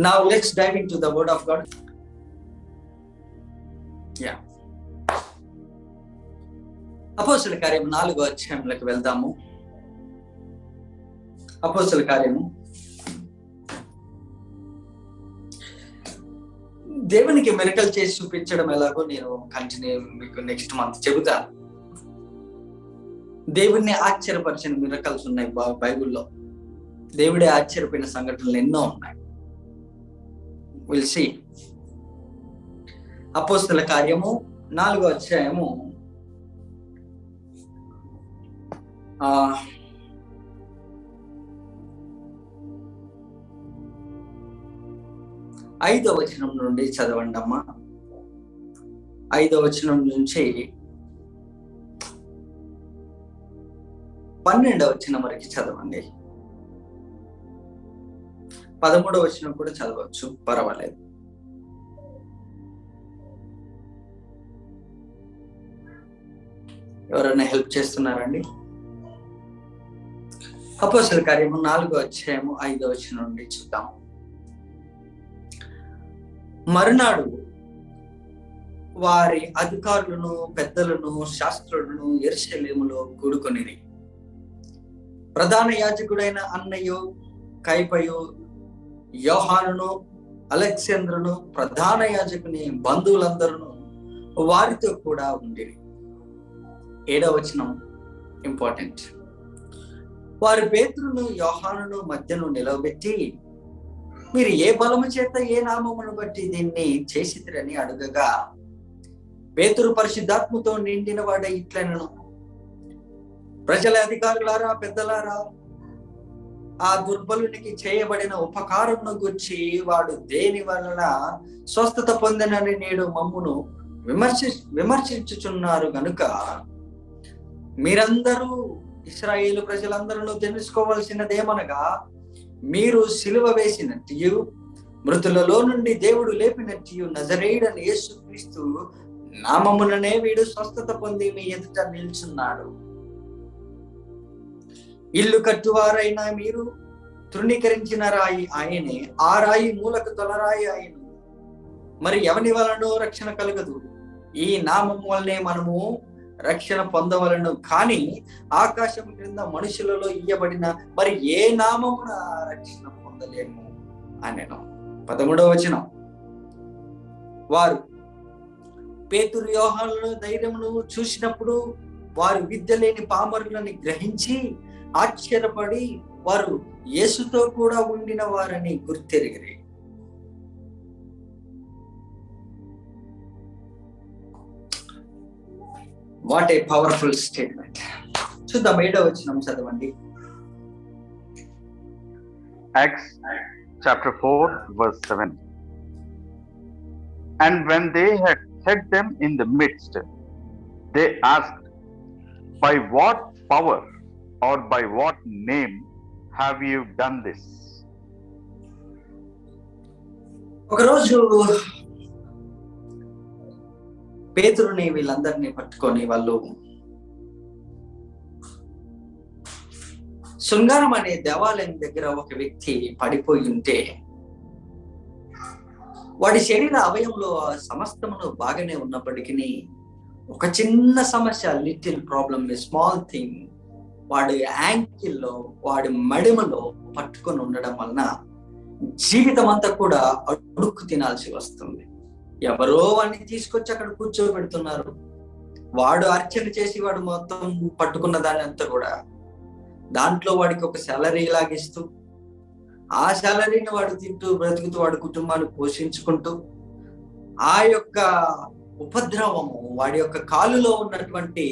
Now let's dive into the word of God. Yeah. అపోస్తల కార్యం 4వ అధ్యాయంలోకి వెళ్దాము. అపోస్తల కార్యము దేవునికి మిరకల్ చేసి చూపించడం ఎలాగో నేను కంటిన్యూ మీకు నెక్స్ట్ మంత్ చెబుతాను. దేవుణ్ణి ఆశ్చర్యపరిచిన మిరకల్స్ ఉన్నాయి బైబిల్లో. దేవుడే ఆశ్చర్యపోయిన సంఘటనలు ఎన్నో ఉన్నాయి. Will see. అపోస్తల కార్యము 4వ అధ్యాయము 5వ వచనం నుండి చదవండి అమ్మా. 5వ వచనం నుంచి 12వ వచనం వరకు చదవండి. 13వ వచనం కూడా చదవచ్చు, పర్వాలేదు. ఎవరైనా హెల్ప్ చేస్తున్నారండి? అపోస్తల కార్యము 4వ అధ్యాయము 5వ వచనం నుండి చూద్దాం. మరునాడు వారి అధికారులను, పెద్దలను, శాస్త్రులను యెరూషలేములో కూడుకొనిరి. ప్రధాన యాజకుడైన అన్నయు, కైపయు, యోహానును, అలెగ్జాంద్రును, ప్రధాన యాజకుని బంధువులందరూ వారితో కూడా ఉండిరి. 7వ వచనం ఇంపార్టెంట్. వారు పేతురును, యోహానును మధ్యను నిలవబెట్టి, మీరు ఏ బలము చేత, ఏ నామమును బట్టి దీన్ని చేసిరని అడుగగా, పేతురు పరిశుద్ధాత్మతో నిండిన వాడే ఇట్లనెను, ప్రజల అధికారులారా, పెద్దలారా, ఆ దుర్బలునికి చేయబడిన ఉపకారమును గురించి వాడు దేని వలన స్వస్థత పొందినని నేడు మమ్మును విమర్శించుచున్నారు గనుక మీరందరూ, ఇశ్రాయేలు ప్రజలందరూ తెలుసుకోవలసినదేమనగా, మీరు సిలువ వేసినట్టు, మృతులలో నుండి దేవుడు లేపినట్టు నజరేయుడైన యేసుక్రీస్తు నామముననే వీడు స్వస్థత పొంది మీ ఎదుట నిల్చున్నాడు. ఇల్లు కట్టువారైనా మీరు తృణీకరించిన రాయి ఆయనే, ఆ రాయి మూలకు తొలరాయి ఆయన. మరి ఎవని వలనో రక్షణ కలగదు, ఈ నామము వల్లనే మనము రక్షణ పొందవలను. కానీ ఆకాశం క్రింద మనుషులలో ఇయ్యబడిన మరి ఏ నామమున రక్షణ పొందలేము అనెను. 13వ వచనం. వారు పేతురు, యోహానుల ధైర్యమును చూసినప్పుడు వారు విద్య లేని పామరులని గ్రహించి ఆశ్చర్యపడి వారు యేసుతో కూడా ఉండిన వారని గుర్తెరిగిరి. What a powerful statement. చూద్దాం, 7వ వచనం చదవండి. Acts chapter 4 verse 7. And when they had set them in the midst, they asked, by what power or by what name have you done this? ఒకరోజు పేతురుని వీళ్ళందరినీ పట్టుకొని వాళ్ళు శృంగారం అనే దేవాలయం దగ్గర ఒక వ్యక్తి పడిపోయి ఉంటే, వాడి శరీర అవయంలో సమస్తమును బాగానే ఉన్నప్పటికీ ఒక చిన్న సమస్య, లిటిల్ ప్రాబ్లమ్, స్మాల్ థింగ్, వాడి యాంకిల్లో, వాడి మడిమలో పట్టుకొని ఉండడం వలన జీవితం అంతా కూడా అడుక్కు తినాల్సి వస్తుంది. ఎవరో వాడిని తీసుకొచ్చి అక్కడ కూర్చోబెడుతున్నారు. వాడు అర్చన చేసి వాడు మొత్తం పట్టుకున్న దాన్ని అంతా కూడా దాంట్లో వాడికి ఒక సాలరీ లాగిస్తూ, ఆ సాలరీని వాడు తింటూ బ్రతుకుతూ వాడి కుటుంబాన్ని పోషించుకుంటూ, ఆ యొక్క ఉపద్రవము వాడి యొక్క కాలులో ఉన్నటువంటి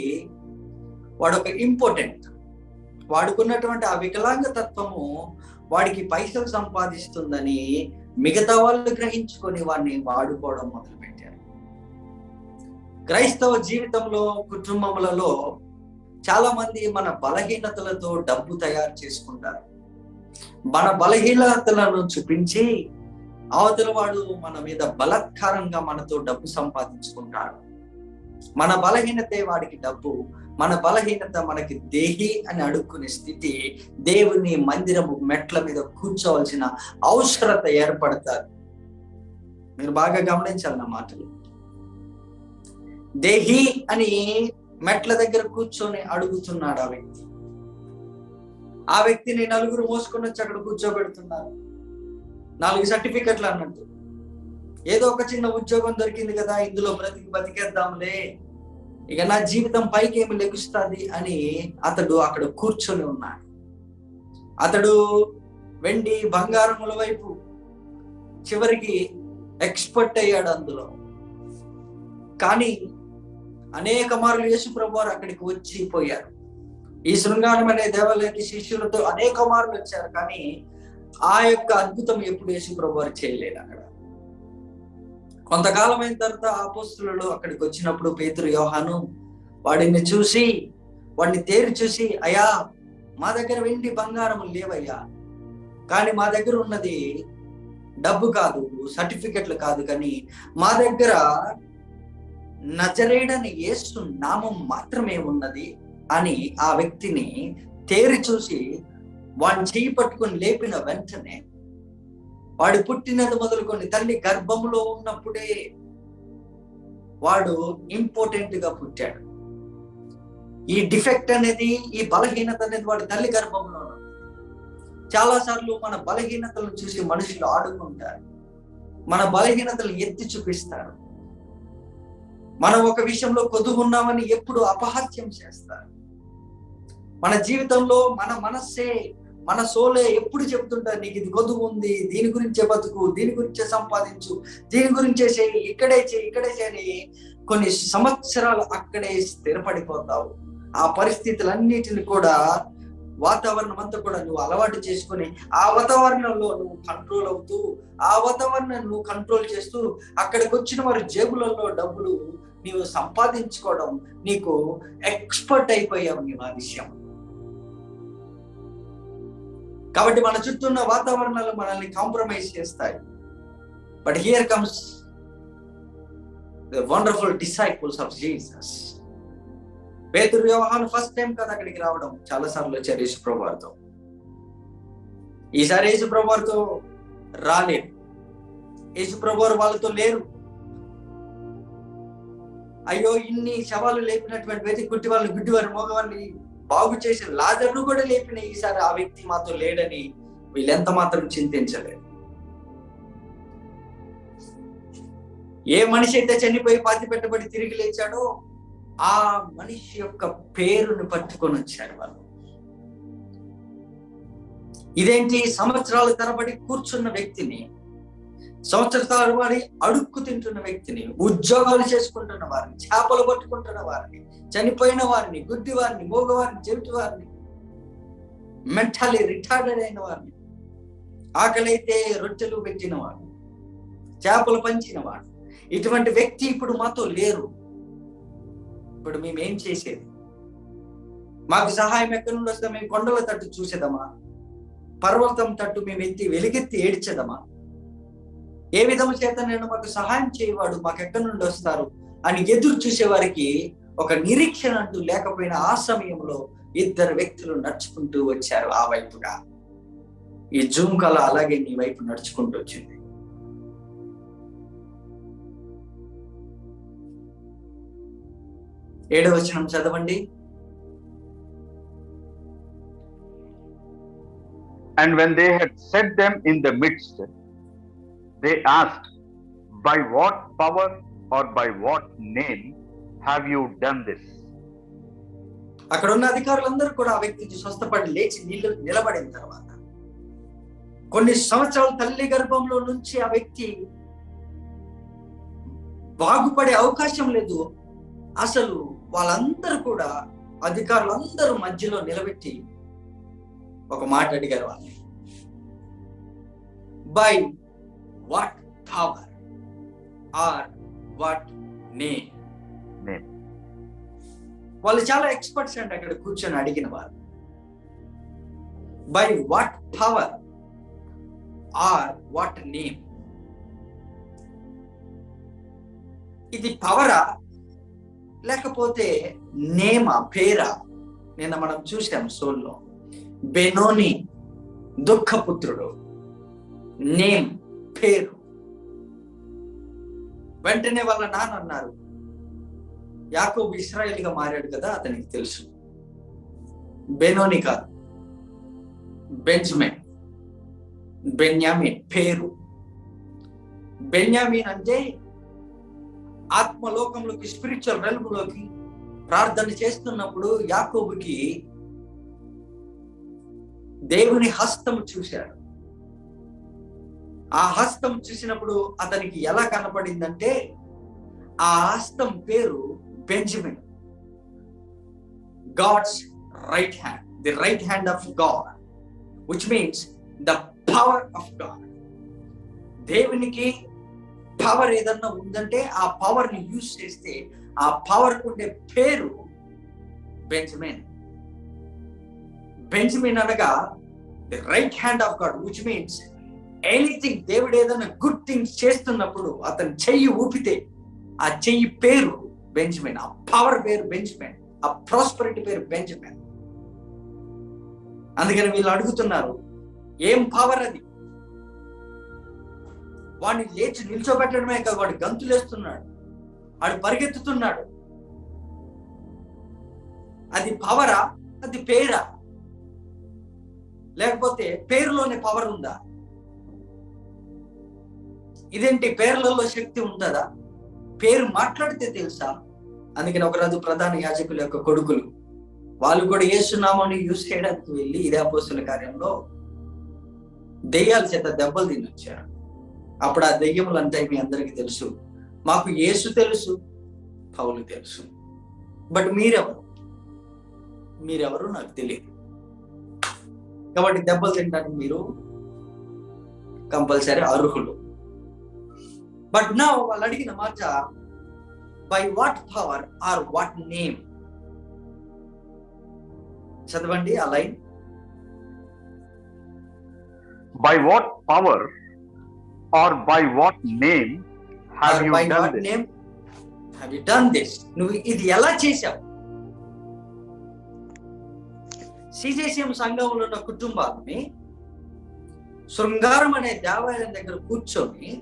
వాడు ఒక ఇంపార్టెంట్, వాడుకున్నటువంటి ఆ వికలాంగ తత్వము వాడికి పైసలు సంపాదిస్తుందని మిగతా వాళ్ళు గ్రహించుకొని వాడిని వాడుకోవడం మొదలు పెట్టారు. క్రైస్తవ జీవితంలో, కుటుంబములలో చాలా మంది మన బలహీనతలతో డబ్బు తయారు చేసుకుంటారు. మన బలహీనతలను చూపించి అవతల వాడు మన మీద బలాత్కారంగా మనతో డబ్బు సంపాదించుకుంటాడు. మన బలహీనతే వాడికి డబ్బు, మన బలహీనత మనకి దేహి అని అడుక్కునే స్థితి, దేవుని మందిరము మెట్ల మీద కూర్చోవలసిన అవసరత ఏర్పడతారు. మీరు బాగా గమనించాలి నా మాటలు. దేహి అని మెట్ల దగ్గర కూర్చొని అడుగుతున్నాడు ఆ వ్యక్తి. ఆ వ్యక్తిని నలుగురు మోసుకొని వచ్చి అక్కడ కూర్చోబెడుతున్నారు. 4 సర్టిఫికెట్లు అన్నట్టు. ఏదో ఒక చిన్న ఉద్యోగం దొరికింది కదా, ఇందులో బతికేద్దాంలే, ఇక నా జీవితం పైకి ఏమి లెగుస్తుంది అని అతడు అక్కడ కూర్చొని ఉన్నాడు. అతడు వెండి బంగారముల వైపు చివరికి ఎక్స్పర్ట్ అయ్యాడు అందులో. కానీ అనేక మార్లు యేసు ప్రభు వారు అక్కడికి వచ్చి పోయారు. ఈ శృంగారం అనే దేవాలయానికి శిష్యులతో అనేక మార్లు వచ్చారు, కానీ ఆ యొక్క అద్భుతం ఎప్పుడు యేసు ప్రభు వారు చేయలేదు. అక్కడ కొంతకాలం అయిన తర్వాత అపోస్తలులు అక్కడికి వచ్చినప్పుడు పేతురు, యోహాను వాడిని తేరి చూసి, అయ్యా మా దగ్గర వెండి బంగారం లేవయ్యా, కానీ మా దగ్గర ఉన్నది డబ్బు కాదు, సర్టిఫికెట్లు కాదు, కానీ మా దగ్గర నజరేయుడైన యేసు నామం మాత్రమే ఉన్నది అని ఆ వ్యక్తిని తేరి చూసి వాడిని చేయి పట్టుకొని లేపిన వెంటనే, వాడు పుట్టినది మొదలుకొని తల్లి గర్భంలో ఉన్నప్పుడే వాడు ఇంపార్టెంట్ గా పుట్టాడు. ఈ డిఫెక్ట్ అనేది, ఈ బలహీనత అనేది వాడి తల్లి గర్భంలో ఉంది. చాలా సార్లు మన బలహీనతలను చూసి మనుషులు ఆడుకుంటారు, మన బలహీనతలను ఎత్తి చూపిస్తారు, మనం ఒక విషయంలో కొద్దుగున్నామని ఎప్పుడు అపహాస్యం చేస్తారు. మన జీవితంలో మన మనస్సే, మన సోలే ఎప్పుడు చెప్తుంటారు, నీకు ఇది కొద్దుగు ఉంది, దీని గురించే బతుకు, దీని గురించే సంపాదించు, దీని గురించే చేయి, ఇక్కడే చేయని కొన్ని సంవత్సరాలు అక్కడే స్థిరపడిపోతావు. ఆ పరిస్థితులన్నిటిని కూడా, వాతావరణం అంతా కూడా నువ్వు అలవాటు చేసుకొని ఆ వాతావరణంలో నువ్వు కంట్రోల్ అవుతూ, ఆ వాతావరణాన్ని నువ్వు కంట్రోల్ చేస్తూ, అక్కడికి వచ్చిన వారి జేబులలో డబ్బులు నీవు సంపాదించుకోవడం, నీకు ఎక్స్పర్ట్ అయిపోయావు నీవు ఆ విషయం. కాబట్టి మన చుట్టూ ఉన్న వాతావరణాలు మనల్ని కాంప్రమైజ్ చేస్తాయి. But here comes the wonderful disciples of Jesus. పేతురు, యోహాను ఫస్ట్ టైం కదా అక్కడికి రావడం, చాలా సార్లు వచ్చారు యేసు ప్రభు వారితో. ఈసారి యేసు ప్రభు వారితో రాలేరు, యేసు ప్రభు వారు వాళ్ళతో లేరు. అయ్యో, ఇన్ని శవాలు లేపినటువంటి వ్యక్తి, గుడ్డివారిని మోగవారిని బాగు చేసి లాజరును కూడా లేపిన ఈసారి ఆ వ్యక్తి మాతో లేడని వీళ్ళెంత మాత్రం చింతించలేదు. ఏ మనిషి అయితే చనిపోయి పాతి పెట్టబడి తిరిగి లేచాడో ఆ మనిషి యొక్క పేరును పట్టుకొని వచ్చారు వాళ్ళు. ఇదేంటి, సంవత్సరాల తరబడి కూర్చున్న వ్యక్తిని, సంవత్సరాల తరబడి అడుక్కు తింటున్న వ్యక్తిని, ఉద్యోగాలు చేసుకుంటున్న వారిని, చేపలు పట్టుకుంటున్న వారిని, చనిపోయిన వారిని, గుడ్డి వారిని, మోగవారిని, చెవిటి వారిని, మెంటలీ రిటార్డెడ్ అయిన వారిని, ఆకలైతే రొట్టెలు పెట్టిన వారు, చేపలు పంచిన వారు, ఇటువంటి వ్యక్తి ఇప్పుడు మాతో లేరు. ఇప్పుడు మేమేం చేసేది? మాకు సహాయం ఎక్కడి నుండి వస్తే మేము కొండల తట్టు చూసేదమా? పర్వతం తట్టు మేము వెలుగెత్తి ఏడ్చేదమా? ఏ విధము చేత నేను మాకు సహాయం చేయవాడు మాకు ఎక్కడి నుండి వస్తారు అని ఎదురు చూసే వారికి ఒక నిరీక్షణ అంటూ లేకపోయినా ఆ సమయంలో 2 వ్యక్తులు నడుచుకుంటూ వచ్చారు ఆ వైపుగా. ఈ జూమ్ కళ అలాగే నీ వైపు నడుచుకుంటూ వచ్చింది. ఏడవ వచనం చదవండి. And when they had set them in the midst, they asked, by what power or by what name have you done this? అక్కడ ఉన్న అధికారులందరూ కూడా ఆ వ్యక్తికి స్వస్థపడి లేచి నిలబడిన తర్వాత, కొన్ని సంవత్సరాల తల్లి గర్భంలో నుంచి ఆ వ్యక్తి బాగుపడే అవకాశం లేదు. అసలు వాళ్ళందరూ కూడా, అధికారులందరూ మధ్యలో నిలబెట్టి ఒక మాట అడిగారు వాళ్ళని, by what power or what name? వాళ్ళు చాలా ఎక్స్పర్ట్స్ అండి అక్కడ కూర్చొని అడిగిన వారు. By what power or what name? ఇది పవరా లేకపోతే నేమ, పేరా? నిన్న మనం చూసాం సోల్లో. బెనోని దుఃఖపుత్రుడు, నేమ్ పేరు. వెంటనే వాళ్ళ నాన్న అన్నారు, యాకోబు ఇశ్రాయేలుగా మారాడు కదా, అతనికి తెలుసు. బెనోని కాదు, బెంజమిన్, బెన్యామిన్ పేరు. బెన్యామిన్ అంటే ఆత్మలోకంలోకి, స్పిరిచువల్ రెల్మ్లోకి ప్రార్థన చేస్తున్నప్పుడు యాకోబుకి దేవుని హస్తము చూశాడు. ఆ హస్తం చూసినప్పుడు అతనికి ఎలా కనపడిందంటే, ఆ హస్తం పేరు Benjamin, God's right hand, the right hand of God, which means the power of God. దేవునికి పవర్ ఏదన్నా ఉందంటే ఆ పవర్ ని యూజ్ చేస్తే ఆ పవర్ ఉండే పేరు బెంజమిన్. బెంజమిన్ అనగా the right hand of God, which means anything. దేవుడు ఏదైనా గుడ్ థింగ్స్ చేస్తున్నప్పుడు అతను చెయ్యి ఊపితే ఆ చెయ్యి పేరు బెంజమిన్, ఆ పవర్ పేరు బెంజమిన్, ఆ ప్రాస్పరిటీ పేరు బెంజమిన్. అందుకని వీళ్ళు అడుగుతున్నారు, ఏం పవర్ అది? వాడిని లేచి నిల్చోబెట్టడమే కాదు, వాడు గంతులేస్తున్నాడు, వాడు పరిగెత్తుతున్నాడు. అది పవరా? అది పేరా? లేకపోతే పేరులోనే పవర్ ఉందా? ఇదేంటి, పేర్లలో శక్తి ఉంటుందా? పేరు మాట్లాడితే తెలుసా? అందుకని ఒకరోజు ప్రధాన యాజకుల యొక్క కొడుకులు వాళ్ళు కూడా యేసునామాన్ని యూజ్ చేయడానికి వెళ్ళి, ఇదే అపోస్తుల కార్యంలో, దెయ్యాల చేత దెబ్బలు తినొచ్చారు. అప్పుడు ఆ దెయ్యములు అంటే మీ అందరికీ తెలుసు, మాకు యేసు తెలుసు, పౌలు తెలుసు, బట్ మీరెవరు నాకు తెలియదు. కాబట్టి దెబ్బలు తినడానికి మీరు కంపల్సరీ అర్హులు. బట్ నా వాళ్ళు అడిగిన మాట, by what power or what name? చదవండి ఆ line. By what power or by what name have you done this? నువ్వు ఇది ఎలా చేశావు? సిజేసిఎం సంఘంలో ఉన్న కుటుంబాలని శృంగారం అనే దేవాలయం దగ్గర కూర్చొని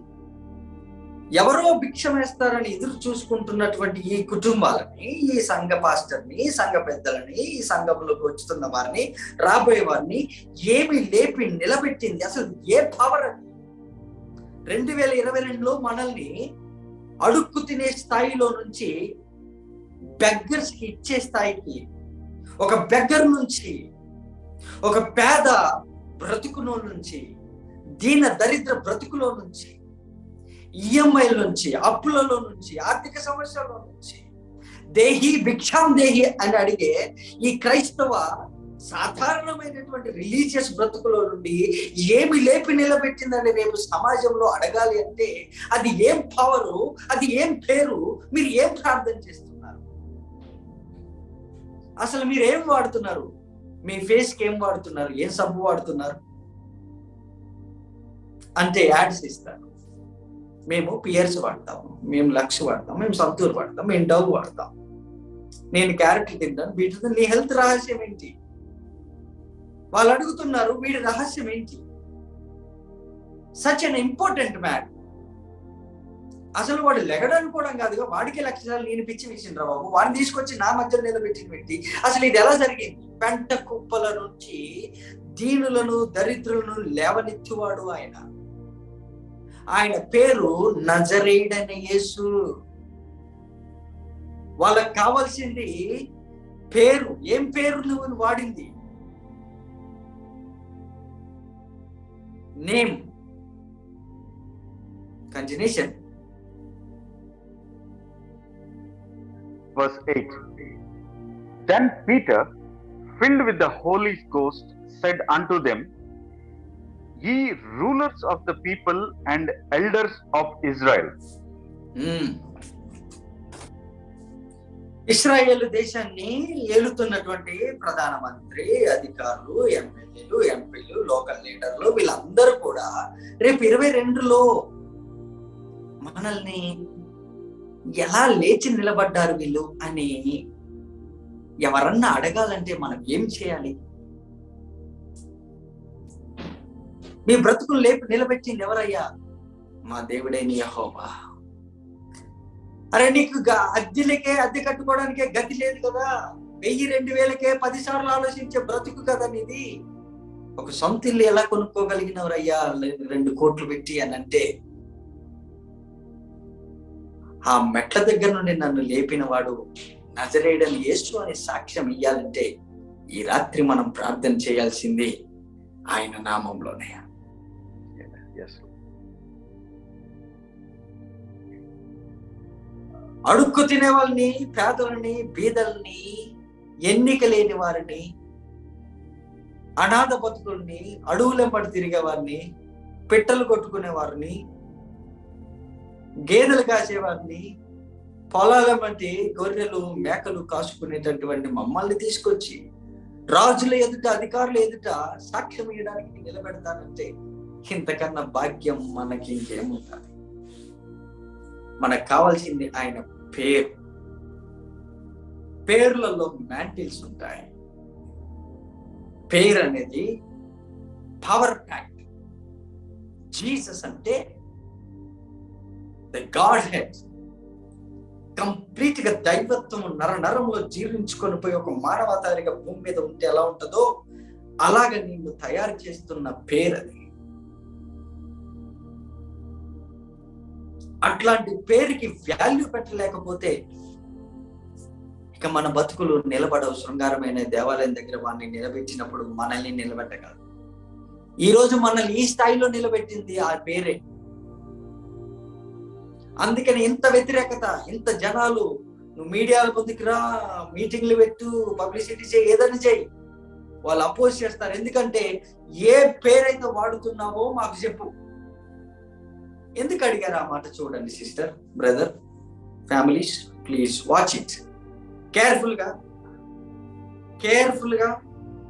ఎవరో భిక్షం వేస్తారని ఎదురు చూసుకుంటున్నటువంటి ఈ కుటుంబాలని, ఈ సంఘ పాస్టర్ని, సంఘ పెద్దలని, ఈ సంఘంలోకి వచ్చుతున్న వారిని, రాబోయే వారిని ఏమి లేపి నిలబెట్టింది? అసలు ఏ పవర్ అది? 2022లో మనల్ని అడుక్కు తినే స్థాయిలో నుంచి బెగ్గర్స్ కి ఇచ్చే స్థాయికి, ఒక బెగ్గర్ నుంచి, ఒక పేద బ్రతుకులో నుంచి, దీన దరిద్ర బ్రతుకులో నుంచి, ఈఎంఐల నుంచి, అప్పులలో నుంచి, ఆర్థిక సమస్యల నుంచి, దేహి భిక్షాం దేహి అని అడిగే ఈ క్రైస్తవ సాధారణమైనటువంటి రిలీజియస్ బ్రతుకులో నుండి ఏమి లేపి నిలబెట్టిందని రేపు సమాజంలో అడగాలి అంటే అది ఏం పవరు, అది ఏం పేరు, మీరు ఏం ప్రార్థన చేస్తున్నారు? అసలు మీరు ఏం వాడుతున్నారు? మీ ఫేస్ కి ఏం వాడుతున్నారు? ఏం సబ్బు వాడుతున్నారు అంటే యాడ్స్ ఇస్తారు. మేము పియర్స్ వాడతాము, మేము లక్స్ వాడతాం, మేము సంతూర్ వాడతాం, మేము డవ్ వాడతాం. నేను క్యారెట్ తింటాను, వీటితో నీ హెల్త్ రహస్యం ఏంటి? వాళ్ళు అడుగుతున్నారు, వీడి రహస్యం ఏంటి? Such an important man. అసలు వాడు లెగడనుకోవడం కాదుగా, వాడికి లక్షణాలు నేను పిచ్చి వేసిండ్రా బాబు, వాడిని తీసుకొచ్చి నా మధ్యలో నిలబెట్టిన పెట్టి అసలు ఇది ఎలా జరిగింది? పెంట కుప్పల నుంచి దీనులను, దరిద్రులను లేవనెత్తువాడు ఆయన. ఆయన పేరు నజరేయుడైన యేసు. వాళ్ళకి కావాల్సింది పేరు. ఏం పేరు నువ్వు వాడింది? Name, continuation. Verse 8. Then Peter, filled with the Holy Ghost, said unto them, Ye rulers of the people and elders of Israel. ఇశ్రాయేలు దేశాన్ని ఏలుతున్నటువంటి ప్రధానమంత్రి, అధికారులు, ఎమ్మెల్యేలు, ఎంపీలు, లోకల్ లీడర్లు, వీళ్ళందరూ కూడా రేపు 22లో మనల్ని ఎలా లేచి నిలబడ్డారు వీళ్ళు అని ఎవరన్నా అడగాలంటే మనం ఏం చేయాలి? మీ బ్రతుకులు లేపి నిలబెట్టింది ఎవరయ్యా? మా దేవుడైన యెహోవా. అరే నీకు అద్దె కట్టుకోవడానికే గతి లేదు కదా, 1000-2000కే 10 సార్లు ఆలోచించే బ్రతుకు కదా నీది. ఒక సొంత ఇల్లు ఎలా కొనుక్కోగలిగినవరయ్యా 2 కోట్లు పెట్టి అని అంటే, ఆ మెట్ల దగ్గర నుండి నన్ను లేపిన వాడు నజరేయుడైన యేసు అనే సాక్ష్యం ఇయ్యాలంటే ఈ రాత్రి మనం ప్రార్థన చేయాల్సింది ఆయన నామంలోనే. అడుక్కు తినే వాళ్ళని, పేదలని, బీదల్ని, ఎన్నిక లేని వారిని, అనాథ బతుకుల్ని, అడవులెంబడి తిరిగే వారిని, పిట్టలు కొట్టుకునే వారిని, గేదెలు కాసేవారిని, పొలాల వంటి గొర్రెలు మేకలు కాసుకునేటటువంటి మమ్మల్ని తీసుకొచ్చి రాజుల ఎదుట, అధికారుల ఎదుట సాక్ష్యం ఇవ్వడానికి నిలబెడతానంటే ఇంతకన్నా భాగ్యం మనకి ఇంకేముంటుంది? మనకు కావాల్సింది ఆయన పేరు. పేర్లలో మ్యాంటిల్స్ ఉంటాయి. పేరు అనేది పవర్ ప్యాక్. జీసస్ అంటే ద గాడ్ హెడ్. కంప్లీట్ గా దైవత్వం నరంలో జీర్ణించుకొని పోయి ఒక మానవతారిగా భూమి మీద ఉంటే ఎలా ఉంటుందో అలాగ నిన్ను తయారు చేస్తున్న పేరు అది. అట్లాంటి పేరుకి వాల్యూ పెట్టలేకపోతే ఇక మన బతుకులు నిలబడవు. శృంగారమైన దేవాలయం దగ్గర వాడిని నిలబెట్టినప్పుడు మనల్ని నిలబెట్టగలరు. ఈ రోజు మనల్ని ఈ స్థాయిలో నిలబెట్టింది ఆ పేరే. అందుకని ఇంత వ్యతిరేకత, ఇంత జనాలు, నువ్వు మీడియాల ముందుకు రా, మీటింగ్లు పెట్టు, పబ్లిసిటీ చేయి, ఏదైనా చేయి, వాళ్ళు అపోజ్ చేస్తారు. ఎందుకంటే ఏ పేరైతే వాడుతున్నావో మాకు చెప్పు. ఎందుకు అడిగారు ఆ మాట? చూడండి sister, brother, families, please watch it careful గా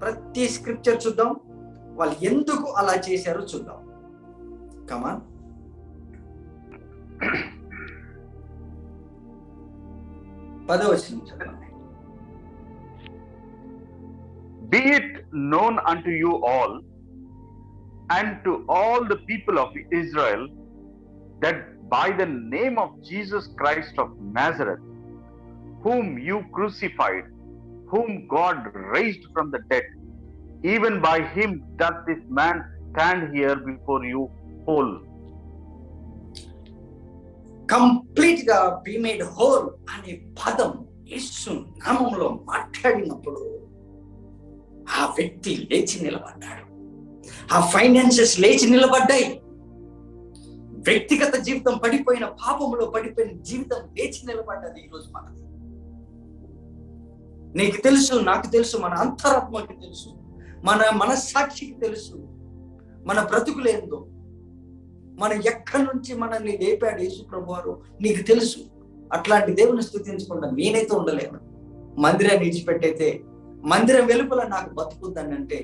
ప్రతి స్క్రిప్చర్ చూద్దాం. వాళ్ళు ఎందుకు అలా చేశారో చూద్దాం. కమాన్. Be it known unto you all and to all the people of Israel that by the name of Jesus Christ of Nazareth, whom you crucified, whom God raised from the dead, even by him doth this man stand here before you whole. Complete గా be made whole అనే పదం యేసు నామములో మాట్లాడినప్పుడు ఆ వ్యక్తి లేచి నిలబడ్డాడు. ఆ ఫైనాన్సెస్ లేచి నిలబడ్డాయి. వ్యక్తిగత జీవితం పడిపోయిన, పాపంలో పడిపోయిన జీవితం లేచి నిలబడ్డది. ఈరోజు మనది. నీకు తెలుసు, నాకు తెలుసు, మన అంతరాత్మకి తెలుసు, మన మనస్సాక్షికి తెలుసు మన బ్రతుకులేందో, మనం ఎక్కడి నుంచి మనల్ని లేపాడు యేసు ప్రభువారు నీకు తెలుసు. అట్లాంటి దేవుని స్తుతించకుండా నేనైతే ఉండలేను. మందిరాన్ని విడిచిపెట్టయితే మందిరం వెలుపల నాకు బతుకుద్దని అంటే,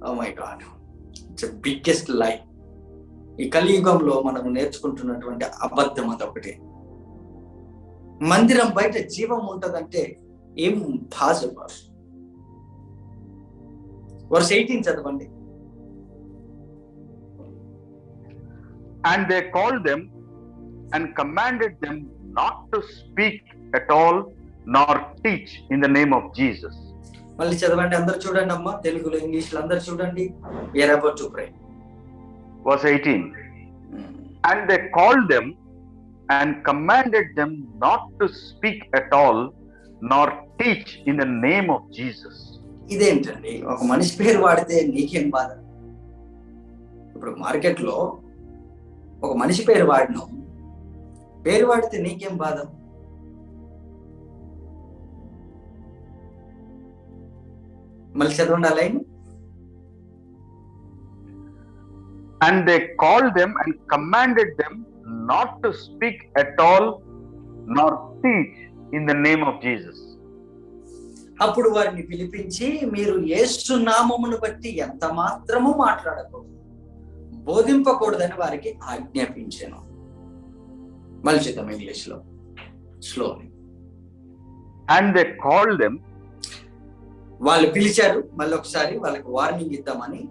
oh my God, it's biggest lie. ఈ కలియుగంలో మనం నేర్చుకుంటున్నటువంటి అబద్ధం అదొకటే. మందిరం బయట జీవం ఉంటదంటే ఏం పాసిబుల్? వర్స్ 18 చదవండి. And they called them and commanded them not to speak at all nor teach in the name of Jesus. మళ్ళీ చదవండి, అందరు చూడండి అమ్మా, తెలుగులో ఇంగ్లీష్లో అందరు చూడండి. We are about to pray. Verse 18. And they called them and commanded them not to speak at all nor teach in the name of Jesus. ఇదేంటండి? ఒక మనిషి పేరు వాడితే నీకేం బాధ? ఇప్పుడు మార్కెట్లో ఒక మనిషి పేరు వాడినాం, పేరు వాడితే నీకేం బాధ? మళ్ళీ చదవండి ఆ line. And they called them and commanded them not to speak at all nor teach in the name of Jesus. అప్పుడు వారిని పిలిపించి, మీరు యేసు నామమును బట్టి ఎంత మాత్రము మాట్లాడకూడదు, బోధింపకూడదని వారికి ఆజ్ఞాపించాను. మళ్ళీ చూద్దాం ఇంగ్లీష్ లో slowly. And they called them. వాళ్ళు పిలిచారు, మళ్ళీ ఒకసారి వాళ్ళకి వార్నింగ్ ఇద్దామని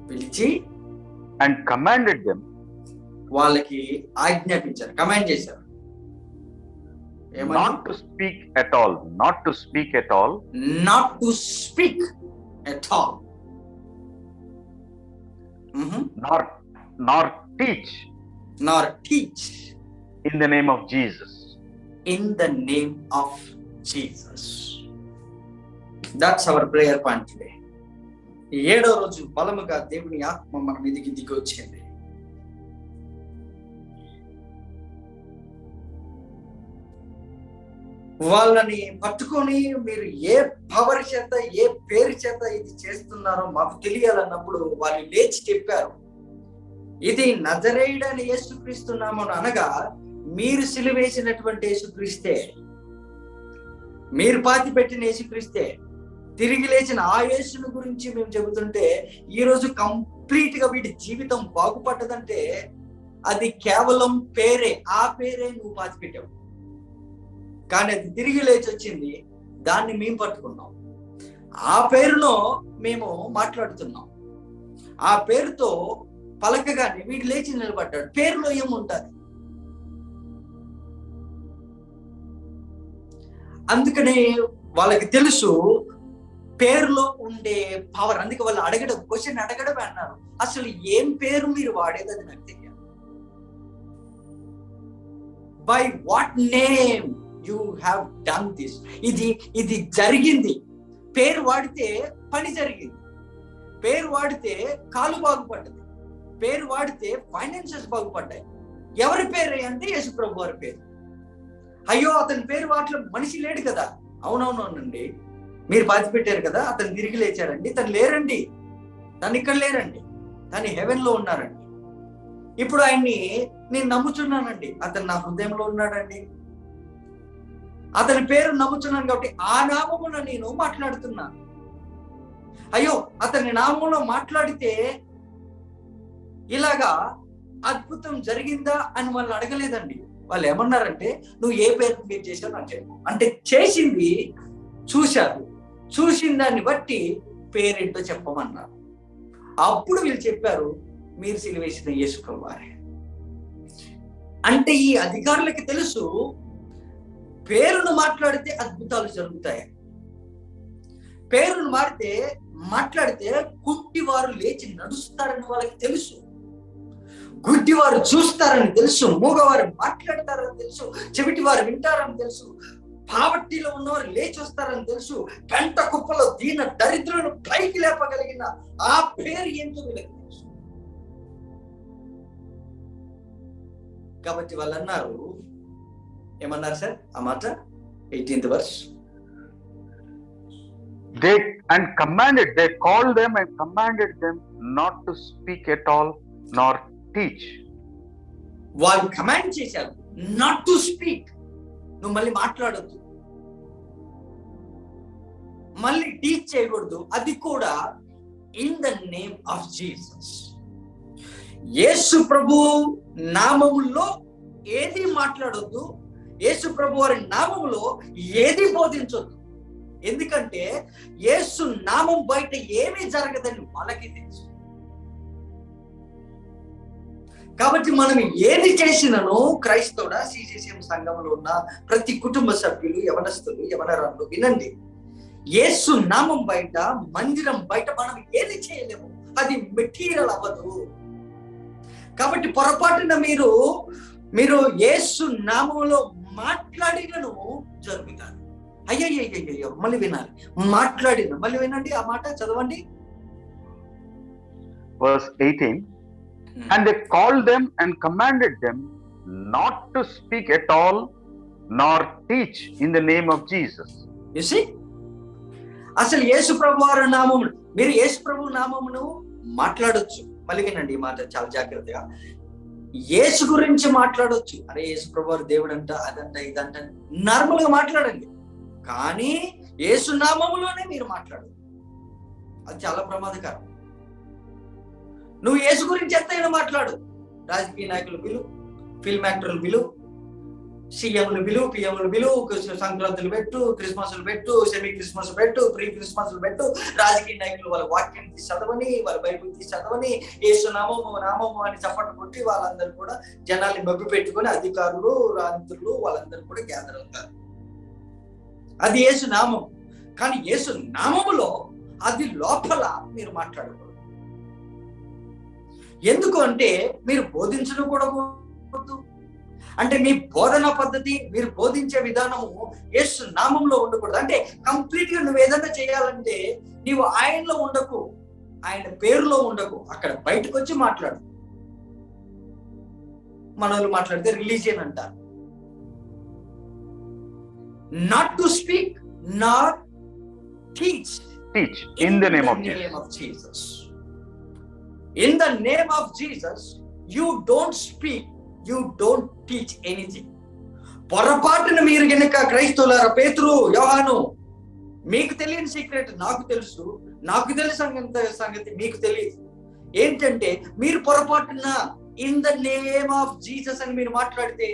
పిలిచి And commanded them. వాళ్ళకి ఆజ్ఞాపించారు, కమాండ్ చేశారు. Not to speak at all. Not to speak at all. Not to speak at all. Nor teach. Nor teach. In the name of Jesus. In the name of Jesus. That's our prayer point today. 7వ రోజు బలముగా దేవుని ఆత్మ మన మీదకి దిగి వచ్చింది. వాళ్ళని పట్టుకొని మీరు ఏ పవర్ చేత, ఏ పేరు చేత ఇది చేస్తున్నారో మాకు తెలియాలన్నప్పుడు వాళ్ళు లేచి చెప్పారు, ఇది నజరేయుడైన యేసుక్రీస్తు నామమున అనగా మీరు సిలువేసినటువంటి యేసుక్రీస్తే, మీరు పాతి పెట్టిన యేసుక్రీస్తే, తిరిగి లేచిన ఆ యేసుని గురించి మేము చెబుతుంటే ఈరోజు కంప్లీట్ గా వీడి జీవితం బాగుపడ్డదంటే అది కేవలం పేరే. ఆ పేరే నువ్వు పాతి పెట్టావు, కానీ అది తిరిగి లేచి వచ్చింది, దాన్ని మేము పట్టుకున్నాం. ఆ పేరులో మేము మాట్లాడుతున్నాం. ఆ పేరుతో పలకగానే వీడు లేచి నిలబడ్డాడు. పేరులో ఏముంటది? అందుకనే వాళ్ళకి తెలుసు పేరులో ఉండే పవర్. అందుకే వాళ్ళు అడగడం, క్వశ్చన్ అడగడమే అన్నారు, అసలు ఏం పేరు మీరు వాడేది అది నాకు తెలియదు. By what name you have done this? ఇది జరిగింది. పేరు వాడితే పని జరిగింది, పేరు వాడితే కాలు బాగుపడ్డది, పేరు వాడితే ఫైనాన్షియల్స్ బాగుపడ్డాయి. ఎవరి పేరు అంటే యేసుప్రభు వారి పేరు. అయ్యో అతని పేరు వాటిలో మనిషి లేడు కదా. అవునవునండి, మీరు పాతి పెట్టారు కదా, అతను తిరిగి లేచాడండి. తను లేరండి, తను ఇక్కడ లేరండి, తను హెవెన్ లో ఉన్నారండి. ఇప్పుడు ఆయన్ని నేను నమ్ముచున్నానండి, అతను నా హృదయంలో ఉన్నాడండి, అతని పేరు నమ్ముచున్నాను కాబట్టి ఆ నామమున నేను మాట్లాడుతున్నాను. అయ్యో అతని నామంలో మాట్లాడితే ఇలాగా అద్భుతం జరిగిందా అని వాళ్ళు అడగలేదండి. వాళ్ళు ఏమన్నారంటే, నువ్వు ఏ పేరు మీరు చేశావు నాకు చెప్పు అంటే, చేసింది చూశారు, చూసిన దాన్ని బట్టి పేరేంటో చెప్పమన్నారు. అప్పుడు వీళ్ళు చెప్పారు, మీరు సిలువేసిన యేసుప్రభు వారే. అంటే ఈ అధికారులకి తెలుసు పేరును మాట్లాడితే అద్భుతాలు జరుగుతాయి, పేరును మాట్లాడితే కుంటివారు లేచి నడుస్తారని వాళ్ళకి తెలుసు, గుడ్డివారు చూస్తారని తెలుసు, మూగవారు మాట్లాడతారని తెలుసు, చెవిటివారు వింటారని తెలుసు, పావర్టీలో ఉన్నవారు లేచి వస్తారని తెలుసు, గంట కుప్పలో దీన దరిద్రులను పైకి లేపగలిగిన ఆ పేరు ఏంటో వీళ్ళకి తెలుసు. కాబట్టి వాళ్ళు అన్నారు, ఏమన్నారు సార్ ఆ మాట? 18th verse. They called them and commanded them not to speak at all nor teach. వాళ్ళు కమాండ్ చేశారు, నాట్ టు స్పీక్, నువ్వు మళ్ళీ మాట్లాడొద్దు, మళ్ళీ టీచ్ చేయకూడదు, అది కూడా in the name of Jesus. Yesu ప్రభు నామములో ఏది మాట్లాడొద్దు, యేసు ప్రభు వారి నామములో ఏది బోధించొద్దు. ఎందుకంటే యేసు నామం బయట ఏమీ జరగదని వాళ్ళకి తెలుసు. కాబట్టి మనం ఏది చేసినను క్రైస్తవుడ సిసిసిఎం సంఘంలో ఉన్న ప్రతి కుటుంబ సభ్యులు, యవనస్తులు, యవనరాలు వినండి, యేసు నామం బయట, మందిరం బయట మనం ఏది చేయలేము, అది మెటీరియల్ అవ్వదు. కాబట్టి పొరపాటున మీరు యేసు నామంలో మాట్లాడినను జరుగుతారు. అయ్యయ్యో మళ్ళీ వినాలి, మాట్లాడిన మళ్ళీ వినండి, ఆ మాట చదవండి. Verse 18. And they called them and commanded them not to speak at all nor teach in the name of Jesus. You see, అసలు యేసు ప్రభు వారి నామమును, మీరు యేసు ప్రభు నామమును మాట్లాడొచ్చు. మళ్ళీ వినండి ఈ మాట చాలా జాగ్రత్తగా. యేసు గురించి మాట్లాడొచ్చు, అరే యేసు ప్రభు వారు దేవుడు అంట, అదంట, ఇదంట, నార్మల్ గా మాట్లాడండి. కానీ యేసు నామములోనే మీరు మాట్లాడదు, అది చాలా ప్రమాదకరం. నువ్వు యేసు గురించి ఎంతైనా మాట్లాడు, రాజకీయ నాయకులు పిలు, ఫిల్మ్ యాక్టర్లు పిలు, సీఎంలు పిలువు, పిఎంలు పిలువు, సంక్రాంతులు పెట్టు, క్రిస్మస్లు పెట్టు, సెమీ క్రిస్మస్ పెట్టు, ప్రీ క్రిస్మస్లు పెట్టు, రాజకీయ నాయకులు వాళ్ళ వాక్యం తీసి చదవని, వాళ్ళ బైబిల్ తీసి చదవని, యేసు నామము నామము అని చప్పట్లు కొట్టి వాళ్ళందరూ కూడా జనాల్ని మభ్య పెట్టుకొని అధికారులు, మంత్రులు వాళ్ళందరూ కూడా గ్యాదర్ అవుతారు. అది యేసు నామం. కానీ యేసు నామములో అది లోపల మీరు మాట్లాడకూడదు. ఎందుకు అంటే మీరు బోధించడం కూడా కూడదు. అంటే మీ బోధన పద్ధతి, మీరు బోధించే విధానము యేసు నామంలో ఉండకూడదు. అంటే కంప్లీట్ గా నువ్వు ఏదైనా చేయాలంటే నీవు ఆయనలో ఉండకు, ఆయన పేరులో ఉండకు, అక్కడ బయటకు వచ్చి మాట్లాడు. మనోళ్ళు మాట్లాడితే రిలీజియన్ అంటారు. Not to speak, not teach. In the name of Jesus. In the name of Jesus, you don't speak, you don't teach anything. పొరపాటున మీరు గనక క్రైస్తవులారా, పేతురు, యోహాను, మీకు తెలియని సీక్రెట్ నాకు తెలుసు, నాకు తెలిసిన సంగతి మీకు తెలియదు. ఏంటంటే మీరు పొరపాటున in the name of Jesus అని మీరు మాట్లాడితే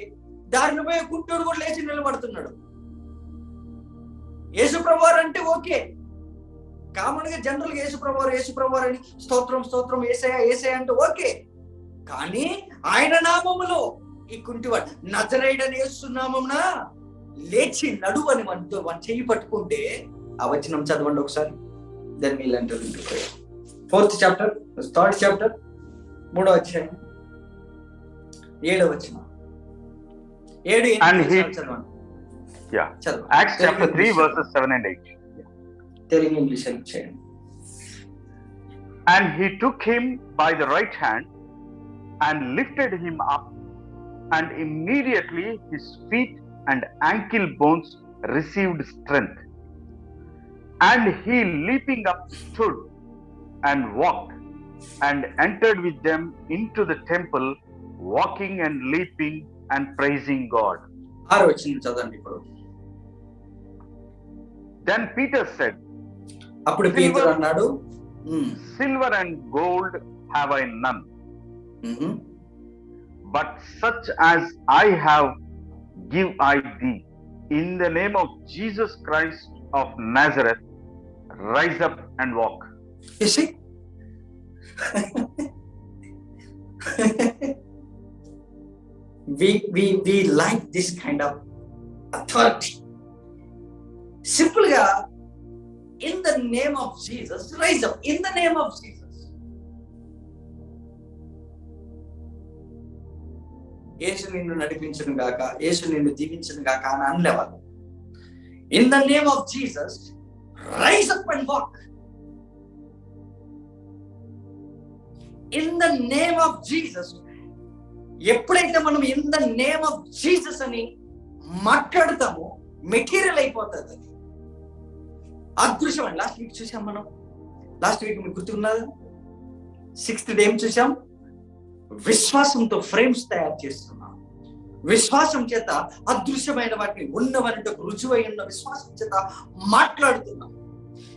దారిని పోయే గుంటూరు కూడా లేచి నిలబడుతున్నాడు. యేసుప్రభువారు అంటే ఓకే, కామన్ గా జనరల్ గా యేసుప్రభువారు అని స్తోత్రం స్తోత్రం యేసయ్య యేసయ్య అంటే ఓకే. కానీ ఆయన నామములో ఈ కుంటివాడు నజరేయుడైన యేసు నామమున లేచి నడువని మనతో మన చెయ్యి పట్టుకుంటే, ఆ వచనం చదవండి ఒకసారి. Then we'll enter into prayer. 4th chapter, 3rd chapter, 3వ అధ్యాయం 7వ వచనం. 7 చదవండి. Yeah. Acts chapter 3 verses 7 and 8. Telling English help చేయండి. And he took him by the right hand and lifted him up, and immediately his feet and ankle bones received strength. And he leaping up stood and walked, and entered with them into the temple, walking and leaping and praising God. చదవండి ఇప్పుడు. Then Peter said, అప్పుడు పేతురు అన్నాడు, silver and gold have I none, but such as I have give I thee. In the name of Jesus Christ of Nazareth, rise up and walk. You see? we like this kind of authority. Simple ga, in the name of Jesus, rise up. In the name of Jesus. యేసు నిన్ను నడిపించును గాక, యేసు నిన్ను దీవించును గాక అని అనలేవాళ్ళు. In the name of Jesus, rise up and walk. In the name of Jesus. ఎప్పుడైతే మనం in the name of Jesus అని మాట్లాడతామో మెటీరియల్ అయిపోతుంది. అది అదృశ్యం అండి. లాస్ట్ వీక్ చూసాం మనం. లాస్ట్ వీక్ మీకు గుర్తున్నది, 6th డే ఏం చూసాం? విశ్వాసంతో ఫ్రేమ్స్ తయారు చేస్తున్నాం. విశ్వాసం చేత అదృశ్యమైన వాటిని ఉన్నవనంటే రుజువై ఉన్న విశ్వాసం చేత మాట్లాడుతున్నాం.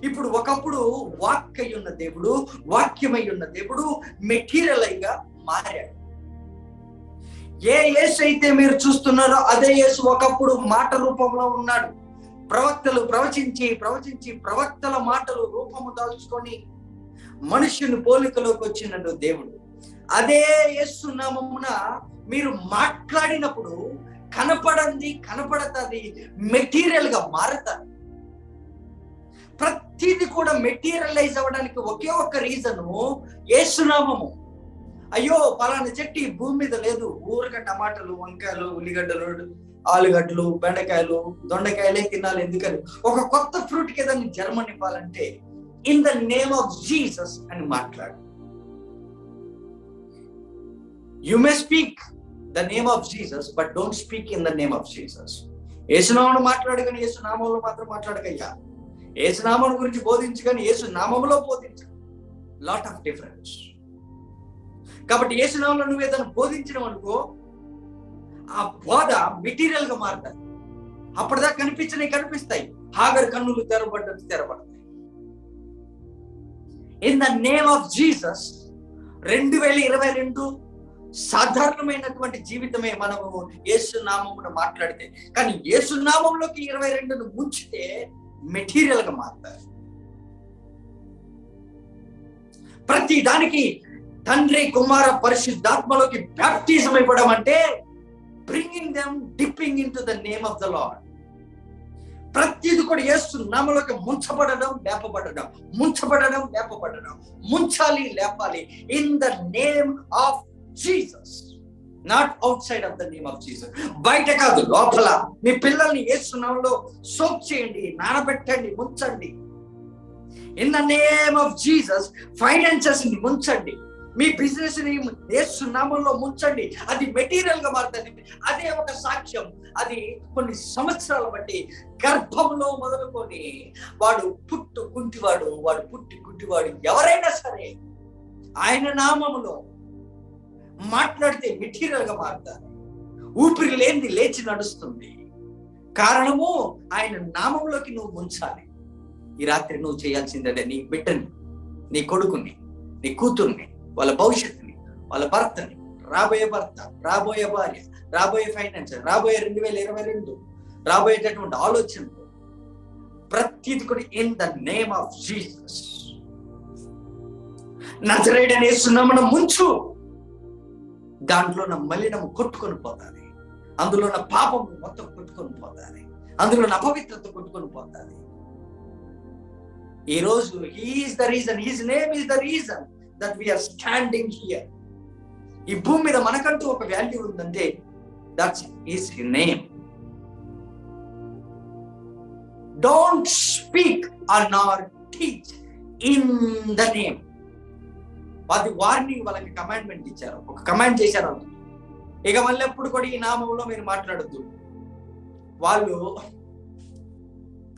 ఇప్పుడు ఒకప్పుడు వాక్య ఉన్న దేవుడు, వాక్యమై ఉన్న దేవుడు మెటీరియల్ అయిగా మారాడు. ఏ యేసు అయితే మీరు చూస్తున్నారో అదే యేసు ఒకప్పుడు మాట రూపంలో ఉన్నాడు. ప్రవక్తలు ప్రవచించి ప్రవక్తల మాటలు రూపము దాల్చుకొని మనుష్యుని పోలికలోకి వచ్చినట్టు దేవుడు. అదే యేసు నామమున మీరు మాట్లాడినప్పుడు కనపడతది మెటీరియల్ గా మారతారు. ప్రతిది కూడా మెటీరియలైజ్ అవ్వడానికి ఒకే ఒక్క రీజను యేసు నామము. అయ్యో పలానా చెట్టు ఈ భూమి మీద లేదు, ఊరక టమాటాలు, వంకాయలు, ఉల్లిగడ్డలు, ఆలుగడ్డలు, బెండకాయలు, దొండకాయలే తినాలి ఎందుకని ఒక కొత్త ఫ్రూట్ కి ఏదైనా జన్మని ఇవ్వాలంటే in the name of Jesus అని మాట్లాడు. You may speak the name of Jesus but don't speak in the name of Jesus. యేసునామమును మాట్లాడు కానీ యేసు నామంలో మాత్రం మాట్లాడకయ్యా. యేసునామం గురించి బోధించు కానీ యేసు నామంలో బోధించు. Lot of difference. కాబట్టి యేసునామంలో నువ్వు ఏదైనా బోధించడం అనుకో, ఆ బోధ మెటీరియల్ గా మారుతాయి. అప్పటిదాకా కనిపిస్తాయి. హాగర్ కన్నులు తెరబడతాయి. In the name of Jesus 2022 సాధారణమైనటువంటి జీవితమే మనము యేసు నామమును మాట్లాడితే. కానీ యేసు నామంలోకి 22ను ముంచితే మెటీరియల్ గా మారుతారు. ప్రతి దానికి తండ్రి కుమార పరిశుద్ధాత్మలోకి బ్యాప్టిజం ఇవ్వడం అంటే bringing them dipping in to the name of the lord. ప్రతిది కూడా యేసు నామములోకి ముంచబడడం, లేపబడడం, ముంచబడడం, లేపబడడం, ముంచాలి, లేపాలి. In the name of Jesus, not outside of the name of Jesus. బయట కాదు, లోపల. మీ పిల్లల్ని యేసు నామములో సోక్ చేయండి, నానబెట్టండి, ముంచండి. In the name of Jesus finances ని ముంచండి, మీ బిజినెస్ ని యేసు నామములో ముంచండి. అది మెటీరియల్ గా మారుతుంది. అదే ఒక సాక్ష్యం. అది కొన్ని సంవత్సరాలు బట్టి గర్భంలో మొదలుకొని వాడు పుట్టి గుడ్డివాడు ఎవరైనా సరే ఆయన నామములో మాట్లాడితే మెటీరియల్ గా మారుతారు. ఊపిరి లేనిది లేచి నడుస్తుంది. కారణము ఆయన నామంలోకి నువ్వు ముంచాలి. ఈ రాత్రి నువ్వు చేయాల్సిందే, నీ బిడ్డని, నీ కొడుకుని, నీ కూతుర్ని, వాళ్ళ భవిష్యత్తుని, వాళ్ళ భర్తని, రాబోయే భర్త, రాబోయే భార్య, రాబోయే ఫైనాన్స్, రాబోయే 2022, రాబోయేటటువంటి ఆలోచనలు, ప్రతిది కూడా in the name of Jesus. నజరేయుడైన యేసు నామమున ముంచు. దాంట్లో నా మలినము కొట్టుకొని పోతాది, అందులో నా పాపము మొత్తం కొట్టుకొని పోతాది, అందులో నా అపవిత్రత కొట్టుకొని పోతాది. ఈ రోజు he is the reason, his name is the reason that we are standing here. ఈ భూమి మీద మనకంటూ ఒక వాల్యూ ఉందంటే that's his name. Don't speak or nor teach in the name. అది వార్నింగ్, వాళ్ళకి కమాండ్మెంట్ ఇచ్చారు, ఒక కమాండ్ చేశారు. ఇక మళ్ళీ ఎప్పుడు కూడా ఈ నామంలో మీరు మాట్లాడద్దు. వాళ్ళు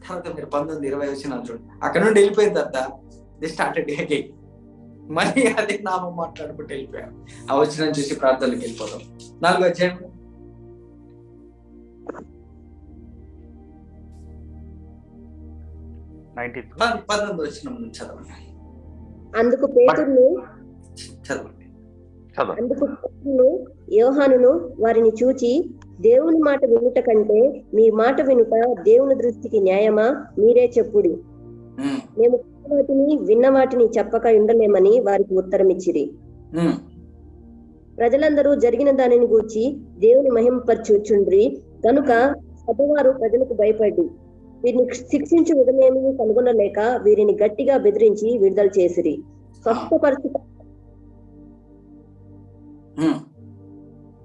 తర్వాత మీరు 19-20 వచ్చినారు చూడండి, అక్కడ నుండి వెళ్ళిపోయిన తర్వాత ది స్టార్టెడ్ అగైన్. మళ్ళీ అదే నామం మాట్లాడుకుంటూ వెళ్ళిపోయారు. ఆ వచ్చిన చూసి ప్రార్థనకి వెళ్ళిపోతాం. 4వ అధ్యాయం 19 వచ్చిన చదవండి. అందుకు పేతురును యోహానును వారిని చూచి, దేవుని మాట వినుట కంటే మీ మాట వినుట దేవుని దృష్టికి న్యాయమా? మీరే చెప్పుడి. మేము విన్న వాటిని చెప్పక ఉండలేమని వారికి ఉత్తరం ఇచ్చిరి. ప్రజలందరూ జరిగిన దానిని గూర్చి దేవుని మహిమపరచుచుండ్రి కనుక సభవారు ప్రజలకు భయపడి వీరిని శిక్షించు విధమేమీ కనుగొనలేక వీరిని గట్టిగా బెదిరించి విడుదల చేసిరి.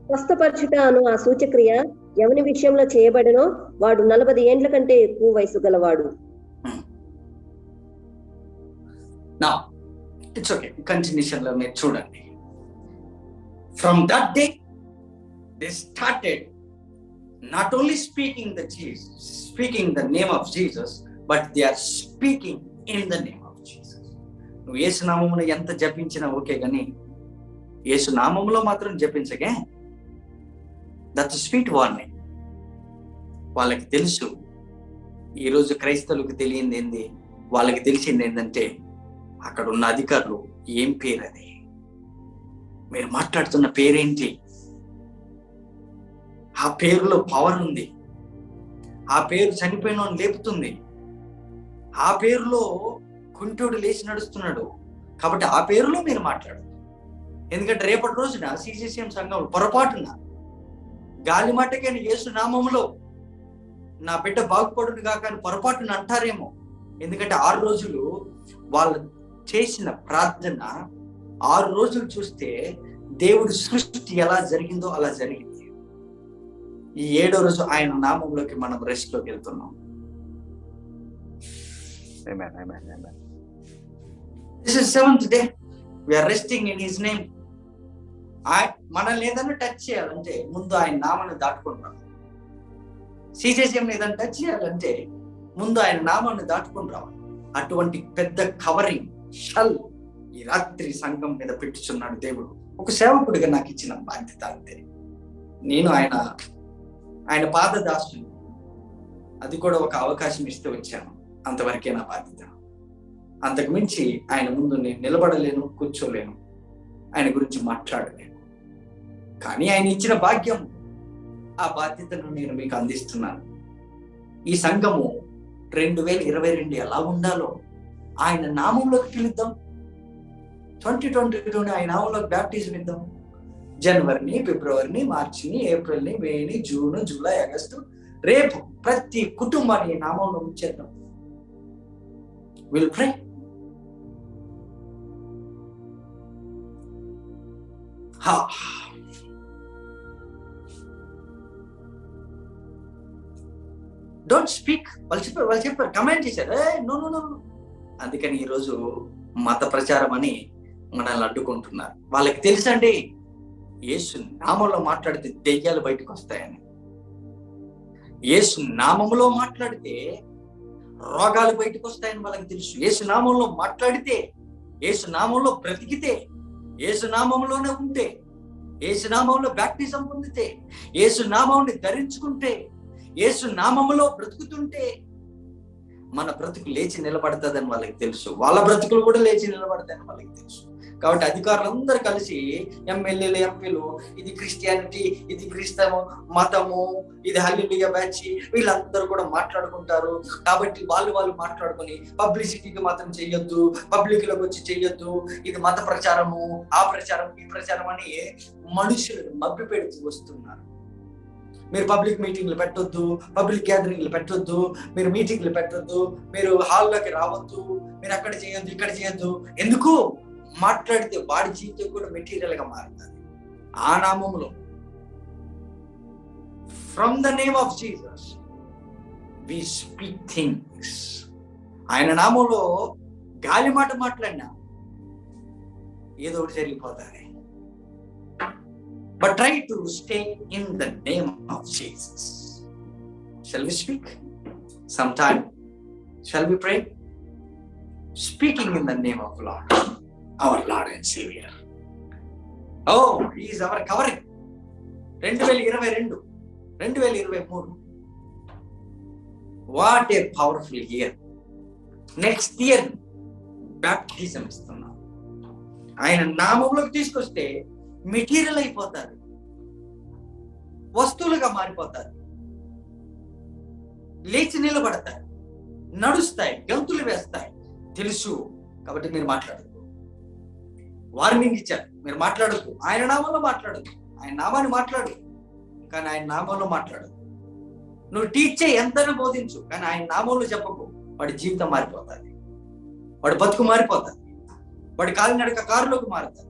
స్వస్థపరచుట అను ఆ సూచక్రియ ఎవని విషయంలో చేయబడనో వాడు 40 ఏండ్ల కంటే ఎక్కువ వయసు గలవాడు. Now, it's okay. Continuation lo meer chudandi. From that day, they started not only speaking the name of Jesus, but they are speaking in the name of Jesus. నువ్వు యేసు నామమును ఎంత జపించినా ఓకే, కానీ యేసు నామములో మాత్రం జపించగే. That's sweet warning. వాళ్ళకి తెలుసు. ఈరోజు క్రైస్తవులకు తెలియంది ఏంది? వాళ్ళకి తెలిసింది ఏంటంటే అక్కడ ఉన్న అధికారులు ఏం పేరు, అది మీరు మాట్లాడుతున్న పేరేంటి? ఆ పేరులో పవర్ ఉంది. ఆ పేరు చనిపోయిన లేపుతుంది. ఆ పేరులో కుంటోడు లేచి నడుస్తున్నాడు. కాబట్టి ఆ పేరులో మీరు మాట్లాడదు. ఎందుకంటే రేపటి రోజున సిసిసిఎం సంఘం పొరపాటున గాలి మాటకైనా యేసు నామములో నా బిడ్డ బాగుపడును కాక అని పొరపాటున అంటారేమో. ఎందుకంటే 6 రోజులు వాళ్ళు చేసిన ప్రార్థన, 6 రోజులు చూస్తే దేవుడి సృష్టి ఎలా జరిగిందో అలా జరిగింది. ఈ 7వ రోజు ఆయన నామంలోకి మనం రెస్ట్ లోకి వెళ్తున్నాం. Amen, amen, amen. This is 7th day. We are resting in his name. మనల్ని ఏదైనా టచ్ చేయాలంటే ముందు ఆయన నామాన్ని దాటుకుంటాం. సిసిసిఎం ఏదైనా టచ్ చేయాలంటే ముందు ఆయన నామాన్ని దాటుకుని రావాలి. అటువంటి పెద్ద కవరింగ్ షల్ ఈ రాత్రి సంఘం మీద పెట్టుచున్నాడు దేవుడు. ఒక సేవకుడిగా నాకు ఇచ్చిన బాధ్యత అంతే. నేను ఆయన పాదదాసుని, అది కూడా ఒక అవకాశం ఇస్తే వచ్చాను. అంతవరకే నా బాధ్యత. అంతకు మించి ఆయన ముందు నేను నిలబడలేను, కూర్చోలేను, ఆయన గురించి మాట్లాడలేను. కానీ ఆయన ఇచ్చిన భాగ్యం, ఆ బాధ్యతను నేను మీకు అందిస్తున్నాను. ఈ సంఘము 2022 ఎలా ఉండాలో ఆయన నామంలోకి పిలుద్దాం. 2022 ఆయన నామంలోకి బ్యాప్టిజం ఇద్దాం. జనవరిని, ఫిబ్రవరిని, మార్చిని, ఏప్రిల్ని, మేని, జూన్, జూలై, ఆగస్టు, రేపు ప్రతి కుటుంబాన్ని నామంలో ఉంచేద్దాం. Will pray. Don't speak. వాళ్ళు చెప్పారు, కమెంట్ చేశారు, నో నో నో. అందుకని ఈరోజు మత ప్రచారం అని మనల్ని అడ్డుకుంటున్నారు. వాళ్ళకి తెలుసండి, యేసు నామంలో మాట్లాడితే దెయ్యాలు బయటకు వస్తాయని. యేసు నామంలో మాట్లాడితే రోగాలు బయటకు వస్తాయని వాళ్ళకి తెలుసు. యేసు నామంలో మాట్లాడితే, యేసు నామంలో బ్రతికితే, యేసు నామంలోనే ఉంటే, యేసు నామంలో బ్యాప్టిజం పొందితే, యేసు నామాన్ని ధరించుకుంటే, యేసు నామములో బ్రతుకుతుంటే మన బ్రతుకు లేచి నిలబడతాదని వాళ్ళకి తెలుసు. వాళ్ళ బ్రతుకులు కూడా లేచి నిలబడతాయని వాళ్ళకి తెలుసు. కాబట్టి అధికారులందరూ కలిసి, ఎమ్మెల్యేలు, ఎంపీలు, ఇది క్రిస్టియానిటీ, ఇది క్రిస్తము మతము, ఇది హల్లెలూయా బ్యాచ్, వీళ్ళందరూ కూడా మాట్లాడుకుంటారు. కాబట్టి వాళ్ళు మాట్లాడుకొని పబ్లిసిటీకి మాత్రం చెయ్యొద్దు, పబ్లిక్ లోకి వచ్చి చెయ్యొద్దు, ఇది మత ప్రచారము, ఆ ప్రచారం, ఈ ప్రచారం అని మనుషులను మభ్య పెడుతూ వస్తున్నారు. మీరు పబ్లిక్ మీటింగ్లు పెట్టొద్దు, పబ్లిక్ గ్యాదరింగ్లు పెట్టొద్దు, మీరు మీటింగ్లు పెట్టొద్దు, మీరు హాల్లోకి రావద్దు, మీరు అక్కడ చేయొద్దు, ఇక్కడ చేయొద్దు. ఎందుకు? మాట్లాడితే వాడి జీవితం కూడా మెటీరియల్ గా మారుతుంది. ఆ నామంలో, from the name of Jesus we speak things. ఆయన నామంలో గాలి మాట మాట్లాడినా ఏదో ఒకటి జరిగిపోతుంది. But try to stay in the name of Jesus. Shall we speak? Sometime. Shall we pray? Speaking in the name of Lord, our Lord and Savior. Oh, He is our covering. 2022, 2023. What a powerful year. Next year, baptism ఇస్తున్నాం. ఆయన నామంలోకి తీసుకొస్తే material అయిపోతారు, వస్తువులుగా మారిపోతారు, లేచి నిలబడతారు, నడుస్తాయి, గంతులు వేస్తాయి. తెలుసు కాబట్టి మీరు మాట్లాడద్దు. వార్నింగ్ ఇచ్చారు, మీరు మాట్లాడద్దు. ఆయన నామంలో మాట్లాడద్దు. ఆయన నామాన్ని మాట్లాడు, కానీ ఆయన నామంలో మాట్లాడదు. నువ్వు టీచ్ ఎంతైనా బోధించు, కానీ ఆయన నామంలో చెప్పకు. వాడి జీవితం మారిపోతుంది, వాడి బతుకు మారిపోతుంది, వాడి కాలినడక కారులోకి మారుతుంది.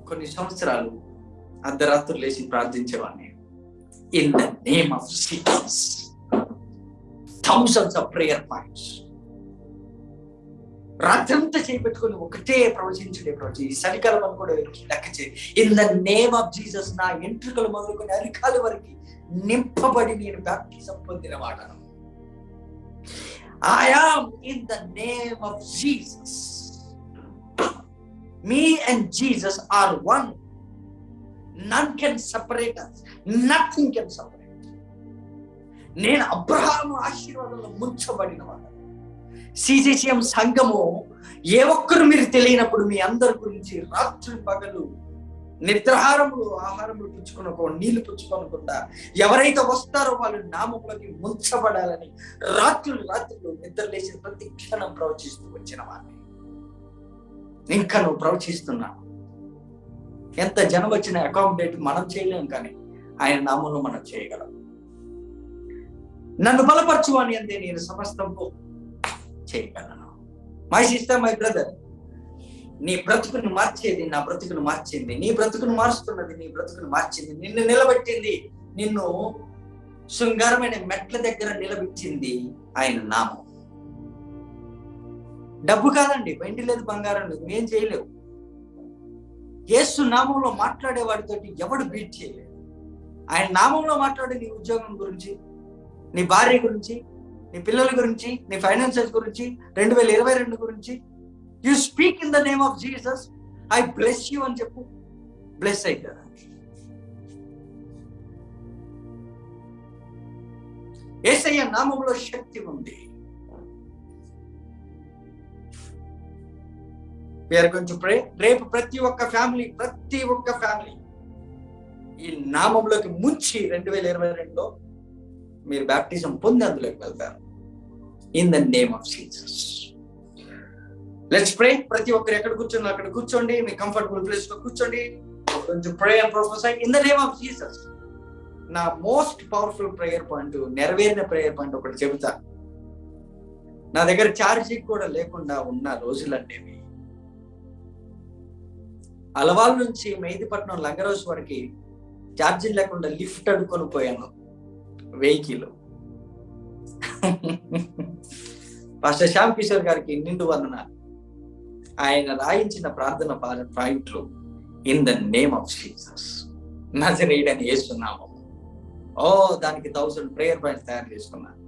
కొన్ని సంవత్సరాలు అర్ధరాత్రులు లేచి ప్రార్థించేవాడిని. In the name of Jesus, thousands of prayer points. రాత్రంతా చేపెట్టుకుని ఒకటే ప్రవచించుడే ప్రవచి. ఈ చలికాలం అని కూడా లెక్క చేయి. In the name of Jesus, నా ఎంట్రుకలు మొదలుకొని అరికాల వరకు నింపబడి నేను బ్యాప్టిజం పొందిన వాడను. I am in the name of Jesus. Me and Jesus are one. None can separate us. Nothing can separate. నేను అబ్రహాము ఆశీర్వాదంలో ముంచబడిన వాడు. సిజిసిఎం సంఘము ఏ ఒక్కరు మీరు తెలియనప్పుడు మీ అందరి గురించి రాత్రి పగలు నిద్రాహారములు, ఆహారములు పుచ్చుకొనకో, నీళ్లు పుచ్చుకొనకుండా ఎవరైతే వస్తారో వాళ్ళు నామంలోకి ముంచబడాలని రాత్రులు నిద్ర లేచిన ప్రతి క్షణం ప్రవచిస్తూ వచ్చిన వాడిని. ఇంకా నువ్వు ప్రవచిస్తున్నావు. ఎంత జనం వచ్చిన అకామిడేట్ మనం చేయలేం, కానీ ఆయన నామంలో మనం చేయగలం. నన్ను బలపరచు అని అంతే నేను సమస్తంలో చేయగలను. మై సిస్టర్, మై బ్రదర్, నీ బ్రతుకును మార్చేది నా బ్రతుకును మార్చింది. నీ బ్రతుకును మారుస్తున్నది నీ బ్రతుకును మార్చింది. నిన్ను నిలబెట్టింది, నిన్ను శృంగారమైన మెట్ల దగ్గర నిలబెట్టింది ఆయన నామం. డబ్బు కాదండి, వెండి లేదు, బంగారం లేదు, మేం చేయలేవు. యేసు నామంలో మాట్లాడే వాడితోటి ఎవడు బీట్ చేయలేడు. ఆయన నామంలో మాట్లాడే నీ ఉద్యోగం గురించి, నీ భార్య గురించి, నీ పిల్లల గురించి, నీ ఫైనాన్షియల్స్ గురించి, 2022 గురించి, you speak in the name of Jesus, I bless you అని చెప్పు. బ్లెస్ అవుతారా? యేసయ్య నామంలో శక్తి ఉంది. We are going to pray. రేపు ప్రతి ఒక్క ఫ్యామిలీ ఈ నామంలోకి ముంచి 2022లో మీరు బాప్టిజం పొంది అందులోకి వెళ్తారు. In the name of Jesus let's pray. ప్రతి ఒక్కరు ఎక్కడ కూర్చోండి అక్కడ కూర్చోండి, మీ కంఫర్టబుల్ ప్లేస్ లో కూర్చోండి. Pray and prophesy in the name of Jesus. నా మోస్ట్ పవర్ఫుల్ ప్రేయర్ పాయింట్, నెరవేరిన ప్రేయర్ పాయింట్ ఒకటి చెబుతా. నా దగ్గర ఛార్జీ కూడా లేకుండా ఉన్న రోజులనేవి. అలవాల్ నుంచి మెహిదీపట్నం లంగరోస్ వరకు ఛార్జీ లేకుండా లిఫ్ట్ అడుకొని పోయాను వెహికల్. పాస్టర్ శ్యామ్ కిషోర్ గారికి నిండు వందనాలు. ఆయన రాయించిన ప్రార్థన పాయింట్లు in the name of Jesus, నజరేయుడైన యేసు నామము. దానికి 1000 ప్రేయర్ పాయింట్స్ తయారు చేసుకున్నాను.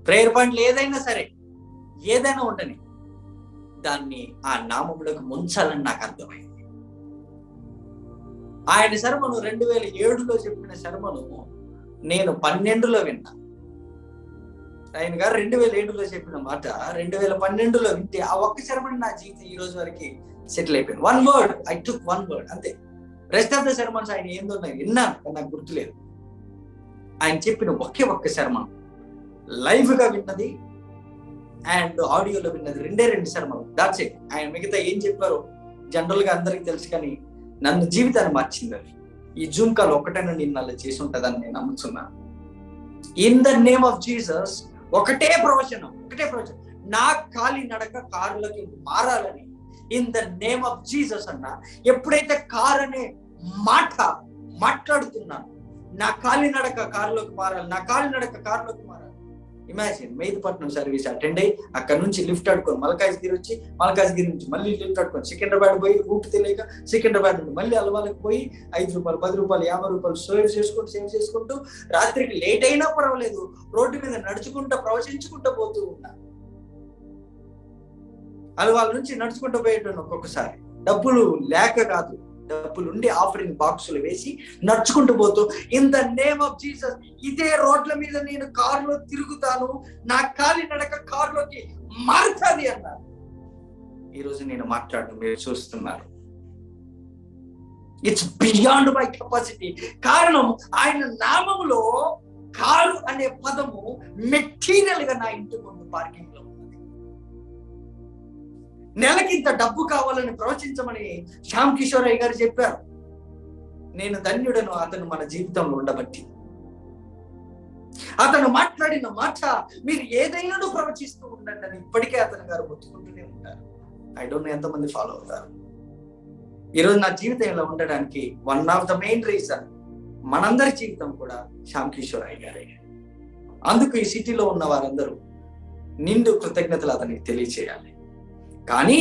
ప్రేయర్ పాయింట్లు ఏదైనా సరే, ఏదైనా ఉండని, దాన్ని ఆ నామంలోకి ముంచాలని నాకు అర్థమైంది. ఆయన శర్మను 2007లో చెప్పిన శర్మను నేను 12లో విన్నా. ఆయన గారు 2007లో చెప్పిన మాట 2012లో వింటే ఆ ఒక్క శర్మని నా జీవితం ఈ రోజు వరకు సెటిల్ అయిపోయింది. 1 word, I took 1 word అంతే. రెస్ట్ ఆఫ్ ద శర్మన్స్ ఆయన ఏందో విన్నాను, నాకు గుర్తులేదు. ఆయన చెప్పిన ఒక్క శర్మను లైవ్ గా విన్నది అండ్ ఆడియోలో విన్నది 2 శర్మలు. That's it. ఆయన మిగతా ఏం చెప్పారో జనరల్ గా అందరికి తెలుసు, కానీ నన్ను జీవితాన్ని మార్చింది అది. ఈ జూమ్ కాల్ ఒకటైనా నేను అలా చేసి ఉంటుందని నేను నమ్ముతున్నా. In the name of Jesus ఒకటే ప్రవచనం, నా కాలి నడక కారులోకి మారాలని. In the name of Jesus అన్న, ఎప్పుడైతే కారు అనే మాట మాట్లాడుతున్నాను, నా కాలి నడక కారులోకి మారాలి. ఇమాజిన్, మెహిదీపట్నం సర్వీస్ అటెండ్ అయ్యి అక్కడ నుంచి లిఫ్ట్ ఆడుకొని మల్కాజ్గిరి వచ్చి, మల్కాజ్గిరి నుంచి మళ్ళీ లిఫ్ట్ ఆడుకొని సికింద్రాబాద్ పోయి, రూట్ తెలియక సికింద్రాబాద్ నుండి మళ్ళీ అలవాళ్ళకి పోయి 5 రూపాయలు 10 రూపాయలు 50 రూపాయలు సేవ్ చేసుకుంటూ రాత్రికి లేట్ అయినా పర్వాలేదు రోడ్డు మీద నడుచుకుంటూ ప్రవచించుకుంటూ పోతూ ఉన్నా. అలవాళ్ళ నుంచి నడుచుకుంటూ పోయేటాను. ఒక్కొక్కసారి డబ్బులు లేక కాదు, డబ్బులుండి ఆఫరింగ్ బాక్సులు వేసి నడుచుకుంటూ పోతూ in the name of Jesus, ఇదే రోడ్ల మీద నేను కారులో తిరుగుతాను, నా కాలి నడక కారులోకి మారుతుంది అన్నారు. ఈరోజు నేను మాట్లాడడం మీరు చూస్తున్నారు. It's beyond my capacity. కారణం ఆయన నామములో కారు అనే పదము మెటీరియల్ గా నా ఇంటి ముందు పార్కింగ్ లో ఉన్నది. నెలకింత డబ్బు కావాలని ప్రవచించమని శ్యామ్ కిషోర్ అయ్య గారు చెప్పారు. నేను ధన్యుడను అతను మన జీవితంలో ఉండబట్టి. అతను మాట్లాడిన మాట మీరు ఏదైనా ప్రవచిస్తూ ఉండండి అని ఇప్పటికే అతను గారు మొత్తుకుంటూనే ఉంటారు. ఐ డోంట్ నో ఎంతమంది ఫాలో అవుతారు. ఈరోజు నా జీవితం ఇలా ఉండడానికి one of the main reason మనందరి జీవితం కూడా శ్యామ్ కిషోర్ అయ్య గారే. అందుకు ఈ సిటీలో ఉన్న వారందరూ నిండు కృతజ్ఞతలు అతనికి తెలియచేయాలి. కానీ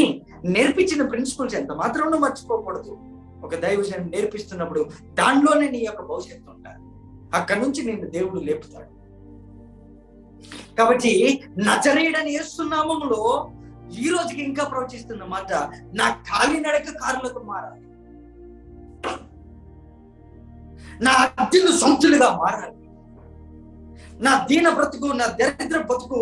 నేర్పించిన ప్రిన్సిపల్స్ ఎంత మాత్రం మర్చిపోకూడదు. ఒక దైవజనం నేర్పిస్తున్నప్పుడు దానిలోనే నీ యొక్క భవిష్యత్తు ఉంటాడు. అక్కడి నుంచి నిన్ను దేవుడు లేపుతాడు. కాబట్టి నజరేయుడని యేసు నామములో ఈ రోజుకి ఇంకా ప్రవచిస్తున్న మాట, నా కాలి నడక కారులకు మారాలి, నా అద్దెలు సొంతులుగా మారాలి, నా దీన బ్రతుకు, నా దరిద్ర బ్రతుకు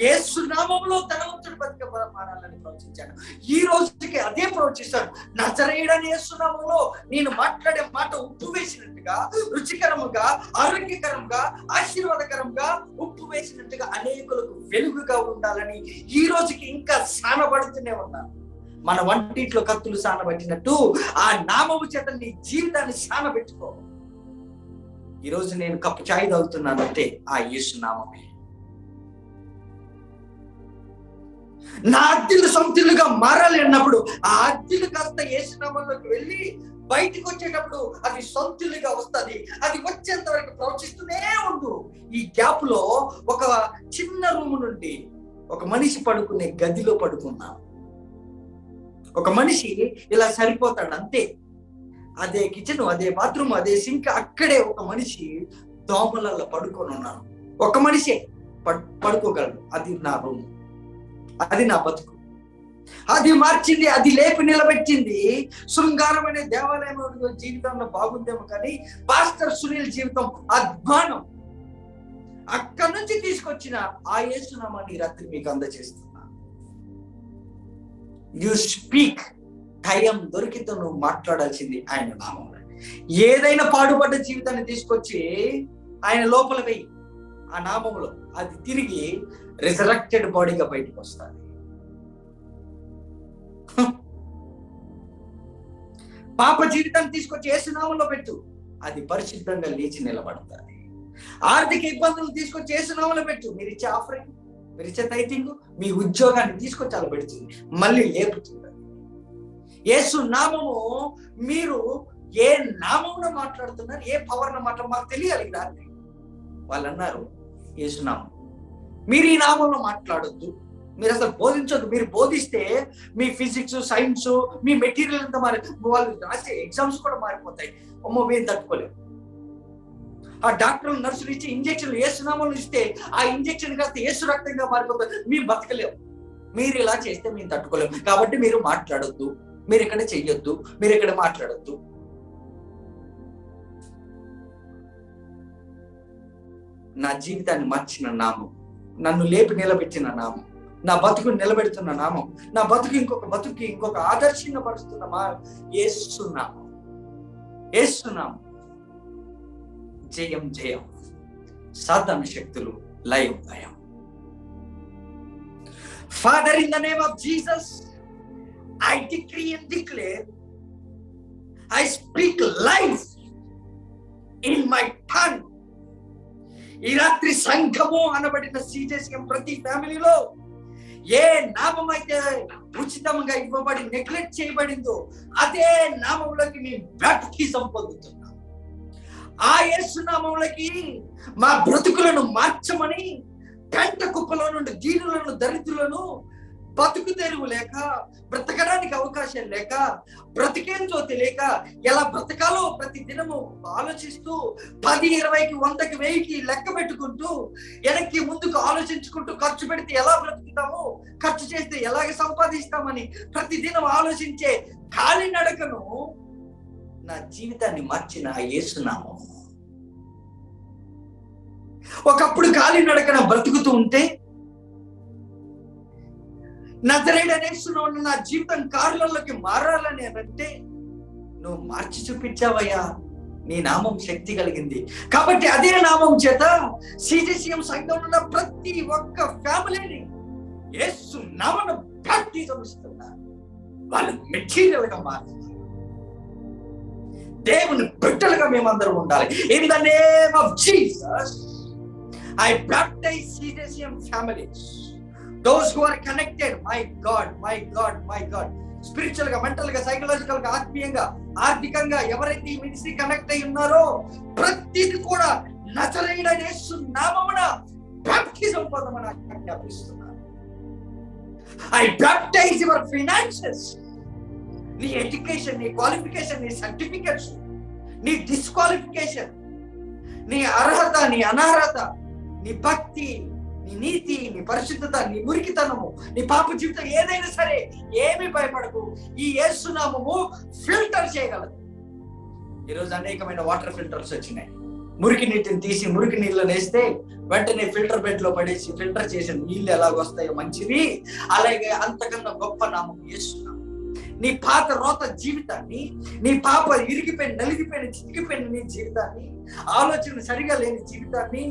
యేసు నామములో ధనవంతుడి బ్రతుకు మారాలని ప్రవచించాను. ఈ రోజుకి అదే ప్రవచిస్తాను. నజరేయుడని యేసు నామములో నేను మాట్లాడే మాట ఉప్పు వేసినట్టుగా, రుచికరముగా, ఆరోగ్యకరంగా, ఆశీర్వాదకరంగా, ఉప్పు వేసినట్టుగా అనేకులకు వెలుగుగా ఉండాలని ఈ రోజుకి ఇంకా సానబడుతూనే ఉన్నాను. మన వంటింట్లో కత్తులు సానబట్టినట్టు ఆ నామము చేత నీ జీవితాన్ని సానబెట్టుకో. ఈరోజు నేను కప్పు చాయ్ తాగుతున్నానంటే ఆ యేసు నామమే. నా అద్దెలు సొంతిల్లుగా మారాలి అన్నప్పుడు ఆ అద్దెలు కాస్త యేసు నామంలోకి వెళ్ళి బయటికి వచ్చేటప్పుడు అది సొంతిల్లుగా వస్తుంది. అది వచ్చేంత వరకు ప్రవచిస్తూనే ఉండు. ఈ గ్యాప్ లో ఒక చిన్న రూమ్ నుండి ఒక మనిషి పడుకునే గదిలో పడుకున్నా. ఒక మనిషి ఇలా సరిపోతాడు అంతే. అదే కిచెన్, అదే బాత్రూమ్, అదే సింక్, అక్కడే ఒక మనిషి దోమలలో పడుకొని ఉన్నాను. ఒక మనిషే పడుకోగలడు. అది నా రూమ్, అది నా బతుకు. అది మార్చింది, అది లేపి నిలబెట్టింది. శృంగారం అనే దేవాలయం జీవితంలో బాగుందేమో, కానీ పాస్టర్ సునీల్ జీవితం అధ్వానం. అక్కడి నుంచి తీసుకొచ్చిన ఆ యేసునామాన్ని రాత్రి మీకు అందజేస్తున్నా. యు స్పీక్ టైం దొరికితే నువ్వు మాట్లాడాల్సింది ఆయన నామంలో. ఏదైనా పాడుపడ్డ జీవితాన్ని తీసుకొచ్చి ఆయన లోపల వెయ్యి, ఆ నామంలో అది తిరిగి రిజరెక్టెడ్ బాడీగా బయటకు వస్తుంది. పాప జీవితాన్ని తీసుకొచ్చి యేసు నామంలో పెట్టు, అది పరిశుద్ధంగా లేచి నిలబడుతుంది. ఆర్థిక ఇబ్బందులు తీసుకొచ్చి యేసు నామంలో పెట్టు, మీరు ఇచ్చే ఆఫరింగ్, మీరు ఇచ్చే టైటింగ్, మీ ఉద్యోగాన్ని తీసుకొచ్చి అలా పెడుతుంది, మళ్ళీ లేపుతుంది. యేసు నామము, మీరు ఏ నామంలో మాట్లాడుతున్నారు, ఏ పవర్లో మాట్లాడు మాకు తెలియాలి. దాన్ని వాళ్ళు అన్నారు, యేసు నామం, మీరు ఈ నామంలో మాట్లాడొద్దు, మీరు అసలు బోధించొద్దు. మీరు బోధిస్తే మీ ఫిజిక్స్, సైన్స్, మీ మెటీరియల్ అంతా వాళ్ళు రాసే ఎగ్జామ్స్ కూడా మారిపోతాయి. అమ్మో, మేము తట్టుకోలేము. ఆ డాక్టర్లు, నర్సులు ఇచ్చే ఇంజక్షన్లు యేసు నామంలో ఇస్తే ఆ ఇంజక్షన్ కాస్త యేసు రక్తంగా మారిపోతుంది. మేము బతకలేము. మీరు ఇలా చేస్తే మేము తట్టుకోలేము. కాబట్టి మీరు మాట్లాడొద్దు, మీరు ఇక్కడ చెయ్యొద్దు, మీరు ఇక్కడ మాట్లాడొద్దు. నా జీవితాన్ని మార్చిన నామం, నన్ను లేపి నిలబెట్టిన నామం, నా బతుకు నిలబెడుతున్న నామం, నా బతుకు ఇంకొక ఆదర్శంగా పరుస్తున్న యేసు నామం. యేసు నామం. జయం జయం, సాతాను శక్తులు లయం లయం. Father, in the name of Jesus, I decree and declare, I speak life in my tongue. ఈ రాత్రి సంఘము అనబడిన CJCM ప్రతి ఫ్యామిలీలో ఏ నామం అయితే ఉచితంగా ఇవ్వబడి నెగ్లెక్ట్ చేయబడిందో అదే నామంలోకి మేము బాప్టిజం పొందుతున్నాం. ఆ యేసు నామంలోకి మా బ్రతుకులను మార్చమని, పెంట కుప్పలో నుండి దీనులను, దరిద్రులను, బతుకు తెరువు లేక, బ్రతకడానికి అవకాశం లేక, బ్రతికేంతో తెలియక ఎలా బ్రతకాలో ప్రతి దినము ఆలోచిస్తూ 10, 20, 100, 1000కి లెక్క పెట్టుకుంటూ వెనక్కి ముందుకు ఆలోచించుకుంటూ ఖర్చు పెడితే ఎలా బ్రతుకుతాము, ఖర్చు చేస్తే ఎలాగ సంపాదిస్తామని ప్రతి దినం ఆలోచించే ఖాళీ నడకను నా జీవితాన్ని మార్చిన ఆ యేసునామం. ఒకప్పుడు ఖాళీ నడకన బ్రతుకుతూ ఉంటే నజరేయుడైన యేసునామమున నా జీవితం కార్యాలలోకి మారాలని అంటే నువ్వు మార్చి చూపించావయ్యా. నీ నామం శక్తి కలిగింది కాబట్టి అదే నామం చేత CJCM సంఘంలో ఉన్న ప్రతి ఒక్క ఫ్యామిలీని యేసు నామమున బాప్టిజం ఇస్తున్నారు. వాళ్ళు మెటీరియల్ గా మారుతున్నారు. దేవుని బిడ్డలుగా మేమందరం ఉండాలి. In the name of Jesus I baptize CJCM families, those who are connected. My God, my God, my God. Spiritual గా, మెంటల్ గా, సైకలాజికల్ గా, ఆత్మీయంగా, ఆర్థికంగా ఎవరైతే ఈ మినిస్ట్రీ కనెక్ట్ అయి ఉన్నారో ప్రతిది కూడా నజరేయుడైన యేసు నామమున బాప్టిజం పొందమని ఆజ్ఞాపిస్తున్నాను. I baptize your finances. నీ ఎడ్యుకేషన్, నీ క్వాలిఫికేషన్, నీ సర్టిఫికెట్స్, నీ డిస్క్వాలిఫికేషన్, నీ అర్హత, నీ అనర్హత, నీ భక్తి, నీ నీతి, నీ పరిశుద్ధత, నీ మురికితనము, నీ పాప జీవితం ఏదైనా సరే ఏమి భయపడకు. ఈ యేసునామము ఫిల్టర్ చేయగలదు. ఈరోజు అనేకమైన వాటర్ ఫిల్టర్స్ వచ్చినాయి. మురికి నీటిని తీసి మురికి నీళ్ళని వేస్తే వెంటనే ఫిల్టర్ బెడ్ లో పడేసి ఫిల్టర్ చేసిన నీళ్ళు ఎలాగొస్తాయో మంచివి, అలాగే అంతకన్నా గొప్ప నామం యేసునామం. నీ పాత రోత జీవితాన్ని, నీ పాప ఇరిగిపోయిన, నలిగిపోయిన, చితికిపోయిన నీ జీవితాన్ని, ఆలోచన సరిగా లేని జీవితాన్ని,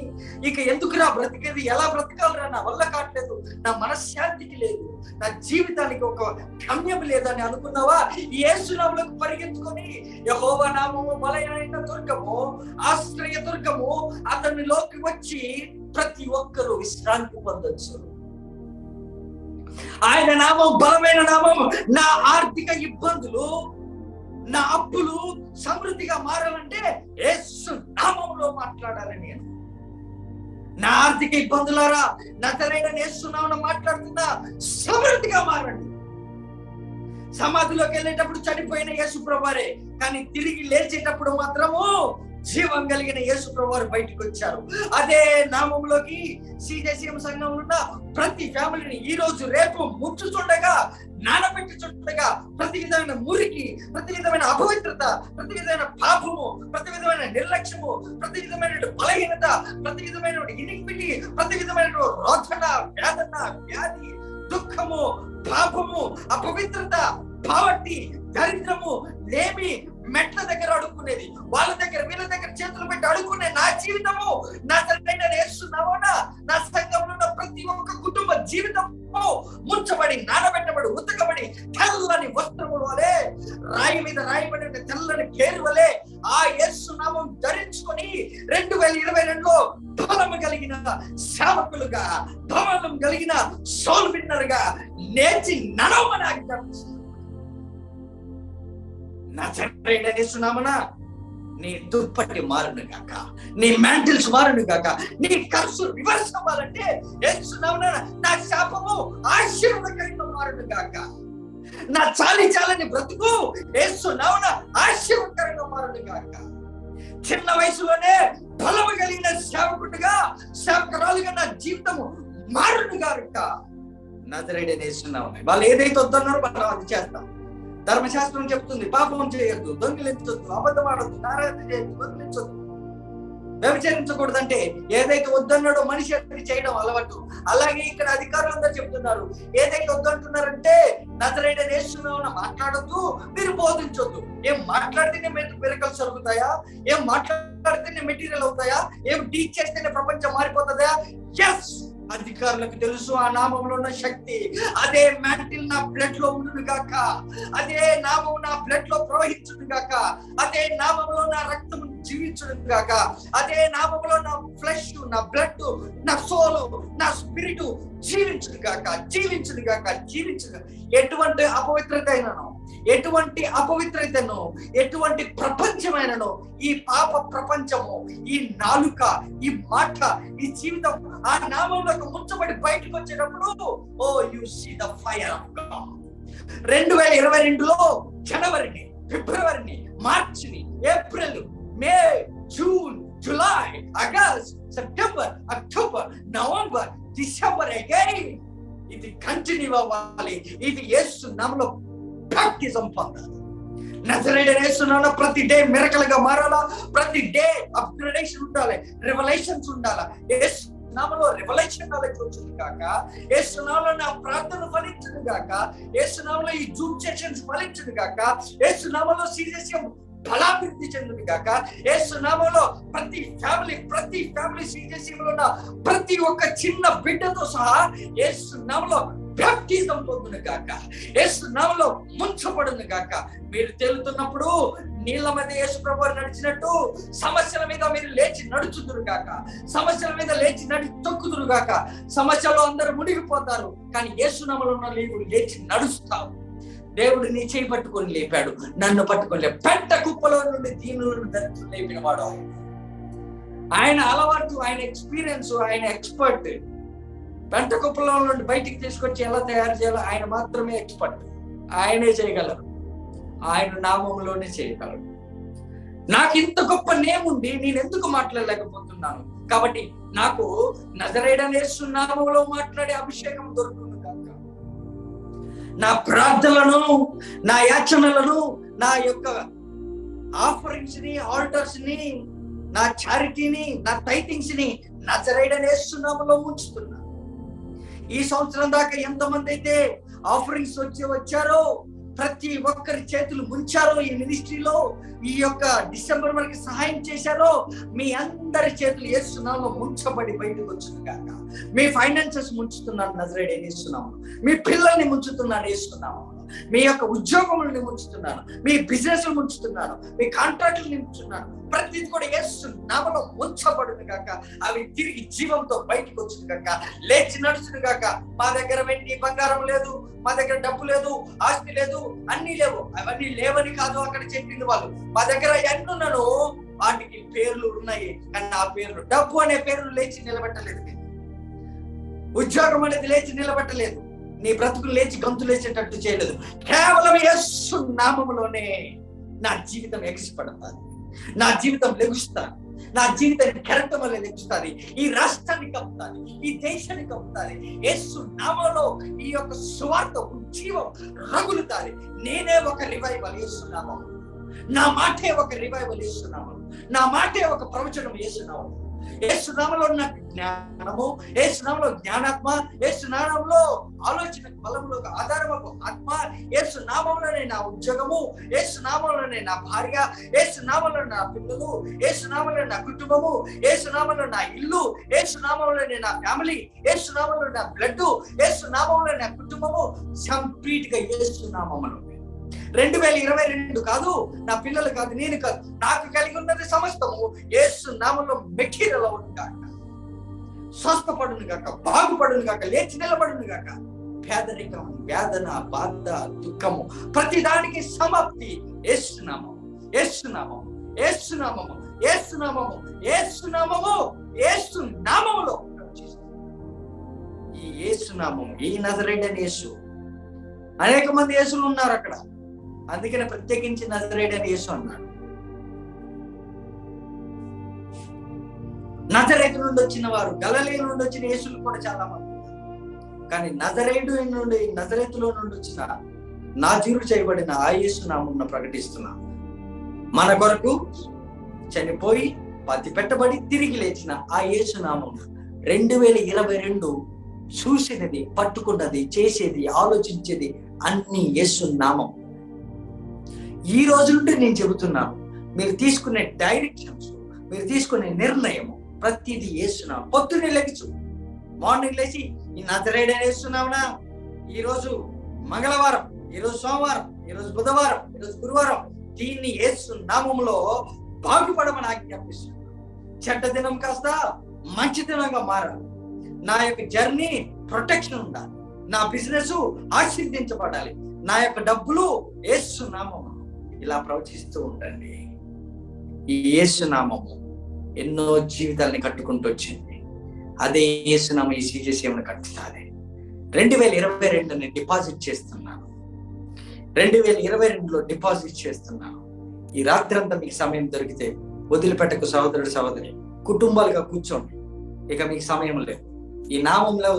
ఇక ఎందుకురా బ్రతికేది, ఎలా బ్రతకాలరా, నా వల్ల కావట్లేదు, నా మనశ్శాంతికి లేదు, నా జీవితానికి ఒక గమ్యం లేదని అనుకున్నావా? యేసునామములోకి పరిగెత్తుకొని యెహోవా నామము బలమైన దుర్గము, ఆశ్రయ దుర్గము, అతనిలోకి వచ్చి ప్రతి ఒక్కరూ విశ్రాంతి పొందొచ్చు. ఆయన నామం బలమైన నామం. నా ఆర్థిక ఇబ్బందులు, నా అప్పులు సమృద్ధిగా మారాలంటే యేసు నామంలో మాట్లాడాలి. నేను నా ఆర్థిక ఇబ్బందులారా నజరేయుడైన యేసు నామమున మాట్లాడుతున్నా, సమృద్ధిగా మారండి. సమాధిలోకి వెళ్ళేటప్పుడు చనిపోయిన యేసు ప్రభువారే, కానీ తిరిగి లేచేటప్పుడు మాత్రము జీవం కలిగిన యేసు ప్రభువారు బయటకు వచ్చారు. అదే నామంలోకి CJCM సంఘంలో ఉన్న ప్రతి ఫ్యామిలీని ఈ రోజు రేపు ముచ్చుచుండగా, నానబెట్టుచుండగా ప్రతి విధమైన మురికి, ప్రతి విధమైన అపవిత్రత, ప్రతి విధమైన పాపము, ప్రతి విధమైన నిర్లక్ష్యము, ప్రతి విధమైన బలహీనత, ప్రతి విధమైన ఇనిక్విటీ, ప్రతి విధమైన రోదన, వేదన, వ్యాధి, దుఃఖము, పాపము, అపవిత్రత పావర్టీ, దరిద్రము, లేమి, మెట్ల దగ్గర అడుక్కునేది, వాళ్ళ దగ్గర వీళ్ళ దగ్గర చేతులు పెట్టి అడుక్కునే నా జీవితము నజరేయుడైన యేసు నామమున నా సంఘంలో ఉన్న ప్రతి ఒక్క కుటుంబ జీవితము ముంచబడి, నానబెట్టబడి, ఉతకబడి, తెల్లని వస్త్రముల వలె, రాయి మీద రాయబడిన తెల్లని కేరు వలె ఆ యేసు నామం ధరించుకొని 2022లో బలము కలిగిన సేవకులుగా, బలం కలిగిన సోల్ విన్నర్గా నేర్చి నడవమని ఆజ్ఞాపిస్తున్నాను. నజరేయుడైన యేసు నామమున నీ దుప్పటి మారును గాక, నీ మ్యాంటిల్స్ మారును గాక, నీ ఖర్చు రివర్స్ అవ్వాలంటే యేసు నామమున నా శాపము ఆశీర్వాదకరంగా మారును గాక, నా చాలని బ్రతుకు యేసు నామమున ఆశీర్వాదకరంగా మారును గాక. చిన్న వయసులోనే బలము కలిగిన సేవకుడిగా, సేవకురాలుగా నా జీవితము మారును గాక. నజరేయుడైన యేసు నామమున వాళ్ళు ఏదైతే వద్దన్నారో మనం అది చేస్తాం. ధర్మశాస్త్రం చెప్తుంది పాపం చేయొద్దు, దొంగిలించొద్దు, అబద్ధం ఆడొద్దు, నారాయణ చేయొద్దు, దొంగిలించొద్దు, వ్యభిచరించకూడదంటే ఏదైతే వద్దన్నాడో మనిషి అది చేయడం అలవాటు. అలాగే ఇక్కడ అధికారులందరూ చెప్తున్నారు ఏదైతే వద్దంటున్నారంటే నజరేయుడైన యేసు నామమున మాట్లాడొద్దు, మీరు బోధించొద్దు. ఏం మాట్లాడితేనే మిరకల్స్ జరుగుతాయా? ఏం మాట్లాడితేనే మెటీరియల్ అవుతాయా? ఏం టీచ్ చేస్తేనే ప్రపంచం మారిపోతుందా? ఎస్, అధికారులకు తెలుసు ఆ నామంలో ఉన్న శక్తి. అదే మ్యాంటిల్ నా బ్లడ్ లో ఉండును గాక, అదే నామం నా బ్లడ్ లో ప్రవహించును గాక, అదే నామంలో నా రక్తం జీవించును గాక, అదే నామంలో నా ఫ్లెష్, నా బ్లడ్, నా సోల్, నా స్పిరిట్ జీవించును గాక, జీవించును గాక, జీవించును. ఎటువంటి అపవిత్రత అయినను, ఎటువంటి అపవిత్రతను, ఎటువంటి ప్రపంచమైనను, ఈ పాప ప్రపంచము, ఈ నాలుక, ఈ మాట, ఈ జీవితం ఆ నామంలోకి ముంచబడి బయటకు వచ్చేటప్పుడు oh you see the fire of God. 2022లో జనవరిని, ఫిబ్రవరిని, మార్చిని, April, May, June, July, August, September, October, November, December again ఇది కంటిన్యూ అవ్వాలి. ఇది యేసు నామములో బాప్టిజం పొందాలి. నజరేయుడైన యేసు నామమున ప్రతి డే మిరకల్ గా మారాలా, ప్రతి డే అప్గ్రేడేషన్ ఉండాలి, రెవల్యూషన్స్ ఉండాలి. యేసు నామములో రెవల్యూషన్ నాలెడ్జ్ వచ్చును గాక, యేసు నామములో నా ప్రార్థన ఫలించును గాక, యేసు నామములో ఈ జూమ్ సెషన్స్ ఫలించును గాక, యేసు నామములో సీరియస్గా బలాభివృద్ధి చెందును గాక, యేసు నామములో ప్రతి ఫ్యామిలీ సీరియస్లో ఉన్న ప్రతి ఒక్క చిన్న బిడ్డతో సహా యేసు నామములో బాప్టిజం పొందును గాక, యేసు నామములో ముంచబడును గాక. మీరు తేలుతున్నప్పుడు నీళ్ళ మీద యేసు ప్రభువు నడిచినట్టు సమస్యల మీద మీరు లేచి నడుచుదురు గాక, సమస్యల మీద లేచి తొక్కుదురు గాక. సమస్యలో అందరూ మునిగిపోతారు, కానీ యేసు నామములో ఉన్న నీవు లేచి నడుస్తావు. దేవుడు నీ చేయి పట్టుకొని లేపాడు, నన్ను పట్టుకొని లేపాడు. పెంట కుప్పలో నుండి దీనులను దరిద్రులను లేపిన వాడు ఆయన. అలవాటు, ఆయన ఎక్స్పీరియన్స్, ఆయన ఎక్స్పర్ట్. పెంట కుప్పలో నుండి బయటికి తీసుకొచ్చి ఎలా తయారు చేయాలో ఆయన మాత్రమే ఎక్స్పర్ట్. ఆయనే చేయగలరు, ఆయన నామంలోనే చేయగలరు. నాకు ఇంత గొప్ప నేముండి నేను ఎందుకు మాట్లాడలేకపోతున్నాను? కాబట్టి నాకు నజరేయుడైన యేసు నామములో మాట్లాడే అభిషేకం దొరుకుతుంది కాక. నా ప్రార్థనలను, నా యాచనలను, నా యొక్క ఆఫరింగ్స్ ని, ఆల్టర్స్ ని, నా చారిటీని, నా టైటింగ్స్ ని నజరేయుడైన యేసు నామములో ఉంచుతున్నా. ఈ సంవత్సరం దాకా ఎంతమంది అయితే ఆఫరింగ్స్ వచ్చారో, ప్రతి ఒక్కరి చేతులు ముంచారో, ఈ మినిస్ట్రీలో ఈ యొక్క డిసెంబర్ వరకు సహాయం చేశారో, మీ అందరి చేతులు యేసు నామములో ముంచబడి బయటకు వచ్చును గాక. మీ ఫైనాన్సెస్ ముంచుతున్నాను నజరేయుడైన యేసు నామములో, మీ పిల్లల్ని ముంచుతున్నాను యేసు నామములో, మీ యొక్క ఉద్యోగములను ముంచుతున్నాను, మీ బిజినెస్ ముంచుతున్నాను, మీ కాంట్రాక్టులు నింపుతున్నాను. ప్రతిది కూడా యేసు నామములో ముంచబడును గాక. అవి తిరిగి జీవంతో బయటకు వచ్చును గాక, లేచి నడుచును గాక. మా దగ్గర వెండి బంగారం లేదు, మా దగ్గర డబ్బు లేదు, ఆస్తి లేదు, అన్ని లేవు. అవన్నీ లేవని కాదు అక్కడ చెప్పింది వాళ్ళు. మా దగ్గర ఎన్నున్నాను, వాటికి పేర్లు ఉన్నాయి, కానీ ఆ పేర్లు, డబ్బు అనే పేర్లు లేచి నిలబెట్టలేదు. ఉద్యోగం అనేది లేచి నిలబెట్టలేదు. నీ బ్రతుకులు లేచి గంతులేసేటట్టు చేయలేదు. కేవలం యేసు నామములోనే నా జీవితం ఎగిసిపడతాది, నా జీవితం లెగుస్తాను, నా జీవితాన్ని కెరటం వల్ల లెగుస్తుంది, ఈ రాష్ట్రాన్ని కప్పుతాది, ఈ దేశాన్ని కప్పుతాది. యేసు నామములో ఈ యొక్క సువార్త ఉజ్జీవం రగులుతాది. నేనే ఒక రివైవల్ యేసు నామములో, నా మాటే ఒక రివైవల్ యేసు నామములో, నా మాటే ఒక ప్రవచనం యేసు నామములో. యేసు నామములో ఉన్న జ్ఞానము, యేసు నామములో జ్ఞానాత్మ, యేసు నామములో ఆలోచనకు, బలంలోకి ఆధారమకు ఆత్మ, యేసు నామములోనే నా ఉద్యోగము, యేసు నామములోనే నా భార్య, యేసు నామములో నా పిల్లలు, యేసు నామములో నా కుటుంబము, యేసు నామములో నా ఇల్లు, యేసు నామములోనే నా ఫ్యామిలీ, యేసు నామములో నా బ్లడ్, యేసు నామములో నా కుటుంబము, కంప్లీట్ గా యేసు నామములో. 2022 కాదు, నా పిల్లలు కాదు, నేను కాదు, నాకు కలిగి ఉన్నది సమస్తము యేసు నామములో మెటీరియల్ అవును కాక, స్వస్థపడును గాక, బాగుపడును గాక, లేచి నిలబడును గాక. పేదరికం, వేదన, బాధ, దుఃఖము ప్రతి దానికి సమాప్తి యేసునామము, యేసునామము, యేసునామము, యేసునామము, యేసునామము, యేసునామములో. ఈ యేసునామము, ఈ నజరేయుడైన యేసు. అనేక మంది యేసులు ఉన్నారు అక్కడ, అందుకనే ప్రత్యేకించి నజరేయుడైన యేసు అన్నాడు. నజరేతు నుండి వచ్చిన వారు, గలిలయ నుండి వచ్చిన యేసులు కూడా చాలా మంది ఉన్నారు. కానీ నజరేతులో నుండి వచ్చిన నాజీరు చేయబడిన ఆ యేసు నామమున ప్రకటిస్తున్నాం. మన కొరకు చనిపోయి పాతి పెట్టబడి తిరిగి లేచిన ఆ యేసు నామమున 2022 చూసినది, పట్టుకున్నది, చేసేది, ఆలోచించేది అన్ని యేసు నామం. ఈ రోజు నుండి నేను చెబుతున్నాను, మీరు తీసుకునే డైరెక్షన్స్, మీరు తీసుకునే నిర్ణయము ప్రతిదీ యేసునామం. పొద్దున్నే లెగిచు, మార్నింగ్ లేచి ఈ నజరేయుడైన యేసునామమున ఈరోజు మంగళవారం, ఈరోజు సోమవారం, ఈరోజు బుధవారం, ఈరోజు గురువారం, దీన్ని యేసు నామములో బాగుపడమని ఆజ్ఞాపిస్తున్నాను. చెడ్డ దినం కాస్త మంచి దినంగా మారాలి. నా యొక్క జర్నీ ప్రొటెక్షన్ ఉండాలి. నా బిజినెస్ ఆశీర్వదించబడాలి. నా యొక్క డబ్బులు యేసు నామము. ఇలా ప్రవచిస్తూ ఉండండి. ఈ యేసు నామము ఎన్నో జీవితాలని కట్టుకుంటూ వచ్చింది. అదే యేసు నామం ఈ సీజేసీఎంని కట్టుతాది. 2022 డిపాజిట్ చేస్తున్నాను. 2022లో డిపాజిట్ చేస్తున్నాను. ఈ రాత్రి అంతా మీకు సమయం దొరికితే వదిలిపెట్టకు సహోదరుడు, సహోదరి. కుటుంబాలుగా కూర్చోండి. ఇక మీకు సమయం లేదు. ఈ నామంలో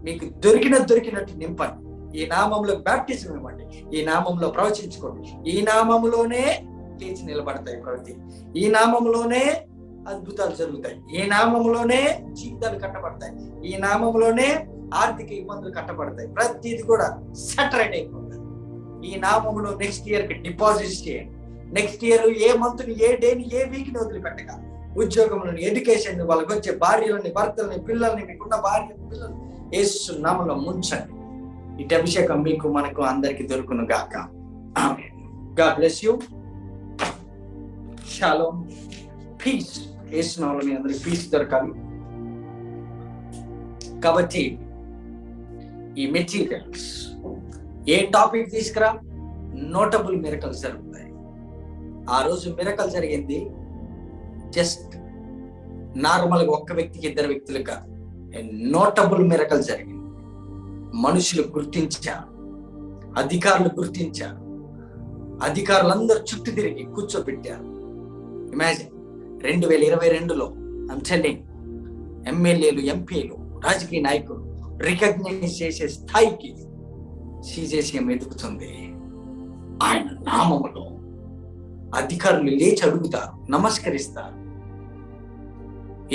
మీకు దొరికినట్టు నింపండి. ఈ నామంలో బ్యాప్టిజం ఇవ్వండి. ఈ నామంలో ప్రవచించుకోండి. ఈ నామంలోనే లేచి నిలబడతాయి ప్రతి. ఈ నామంలోనే అద్భుతాలు జరుగుతాయి. ఈ నామంలోనే జీవితాలు కట్టబడతాయి. ఈ నామంలోనే ఆర్థిక ఇబ్బందులు కట్టబడతాయి. ప్రతిది కూడా సెటరైట్ అయిపోతుంది. ఈ నామంలో నెక్స్ట్ ఇయర్ కి డిపాజిట్ చేయండి. నెక్స్ట్ ఇయర్ ఏ మంత్ని, ఏ డేని, ఏ వీక్ ని వదిలిపెట్టక ఉద్యోగంలోని, ఎడ్యుకేషన్, వాళ్ళకి వచ్చే భార్యలని, భర్తలని, పిల్లల్ని, మీకున్న భార్య పిల్లలు యేసు నామములో ముంచండి. ఇటు అభిషేకం మీకు, మనకు, అందరికి దొరుకును గాక. Amen. God bless you. Shalom, peace. యేసు నామములో మీ అందరికి పీస్ దొరకాలి. కాబట్టి ఈ మెటీరియల్స్ ఏ టాపిక్ తీసుకురా, నోటబుల్ మిరకల్స్ జరుగుతాయి. ఆ రోజు మిరకల్ జరిగింది జస్ట్ నార్మల్గా ఒక్క వ్యక్తికి, ఇద్దరు వ్యక్తులకు కాదు. నోటబుల్ మిరకల్ జరిగింది. మనుషులు గుర్తించారు, అధికారులు గుర్తించారు, అధికారులందరూ చుట్టూ తిరిగి కూర్చోబెట్టారు. ఇమాజిన్ 2022లో ఎమ్మెల్యేలు, ఎంపీలు, రాజకీయ నాయకులు రికగ్నైజ్ చేసే స్థాయికి సీజేసీఎం ఎదుగుతుంది. ఆయన నామములో అధికారులు లేచి అడుగుతారు, నమస్కరిస్తారు.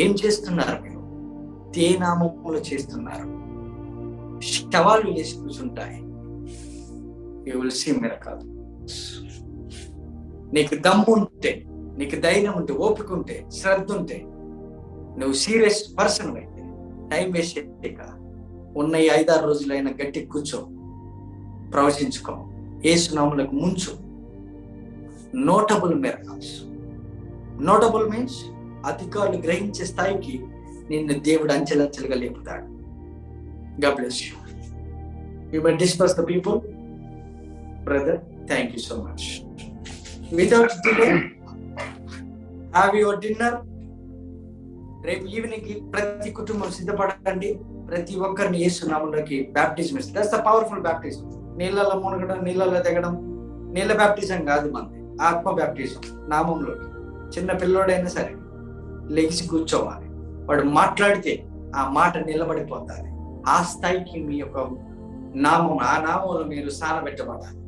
ఏం చేస్తున్నారు మీరు? తే నామములో చేస్తున్నారు. శవాలు లేచి కూర్చుంటాయి. You will see miracles. నీకు దమ్ము ఉంటే, నీకు ధైర్యం ఉంటే, ఓపిక ఉంటే, శ్రద్ధ ఉంటే, నువ్వు సీరియస్ పర్సన్ అయితే టైం వేస్ట్ చేయక ఉన్న ఈ 5-6 రోజులైనా గట్టి కూర్చో, ప్రవచించుకో, యేసు నామములకు ముంచు. Notable miracles. నోటబుల్ మీన్స్ అధికారులు గ్రహించే స్థాయికి నిన్ను దేవుడు అంచెలంచెలుగా లేపుతాడు. God bless you. You may disperse the people. Brother, thank you so much. Without delay, have your dinner. రేపు ఈవినింగ్ కి ప్రతి కుటుంబం సిద్ధపడండి. ప్రతి ఒక్కరిని యేసు నామములోకి బ్యాప్టిజం ఇస్తారు. That's the powerful baptism. నీళ్ళలో మునగడం, నీళ్ళలో దిగడం, నీళ్ళ బ్యాప్టిజం కాదు మనది, ఆత్మ బ్యాప్టిజం. నామంలోకి చిన్న పిల్లోడైనా సరే లెగిసి కూర్చోవాలి. వాడు మాట్లాడితే ఆ మాట నిలబడిపోతారు. ఆ స్థాయికి మీ యొక్క నామం, ఆ నామంలో మీరు సానబెట్టబడాలి.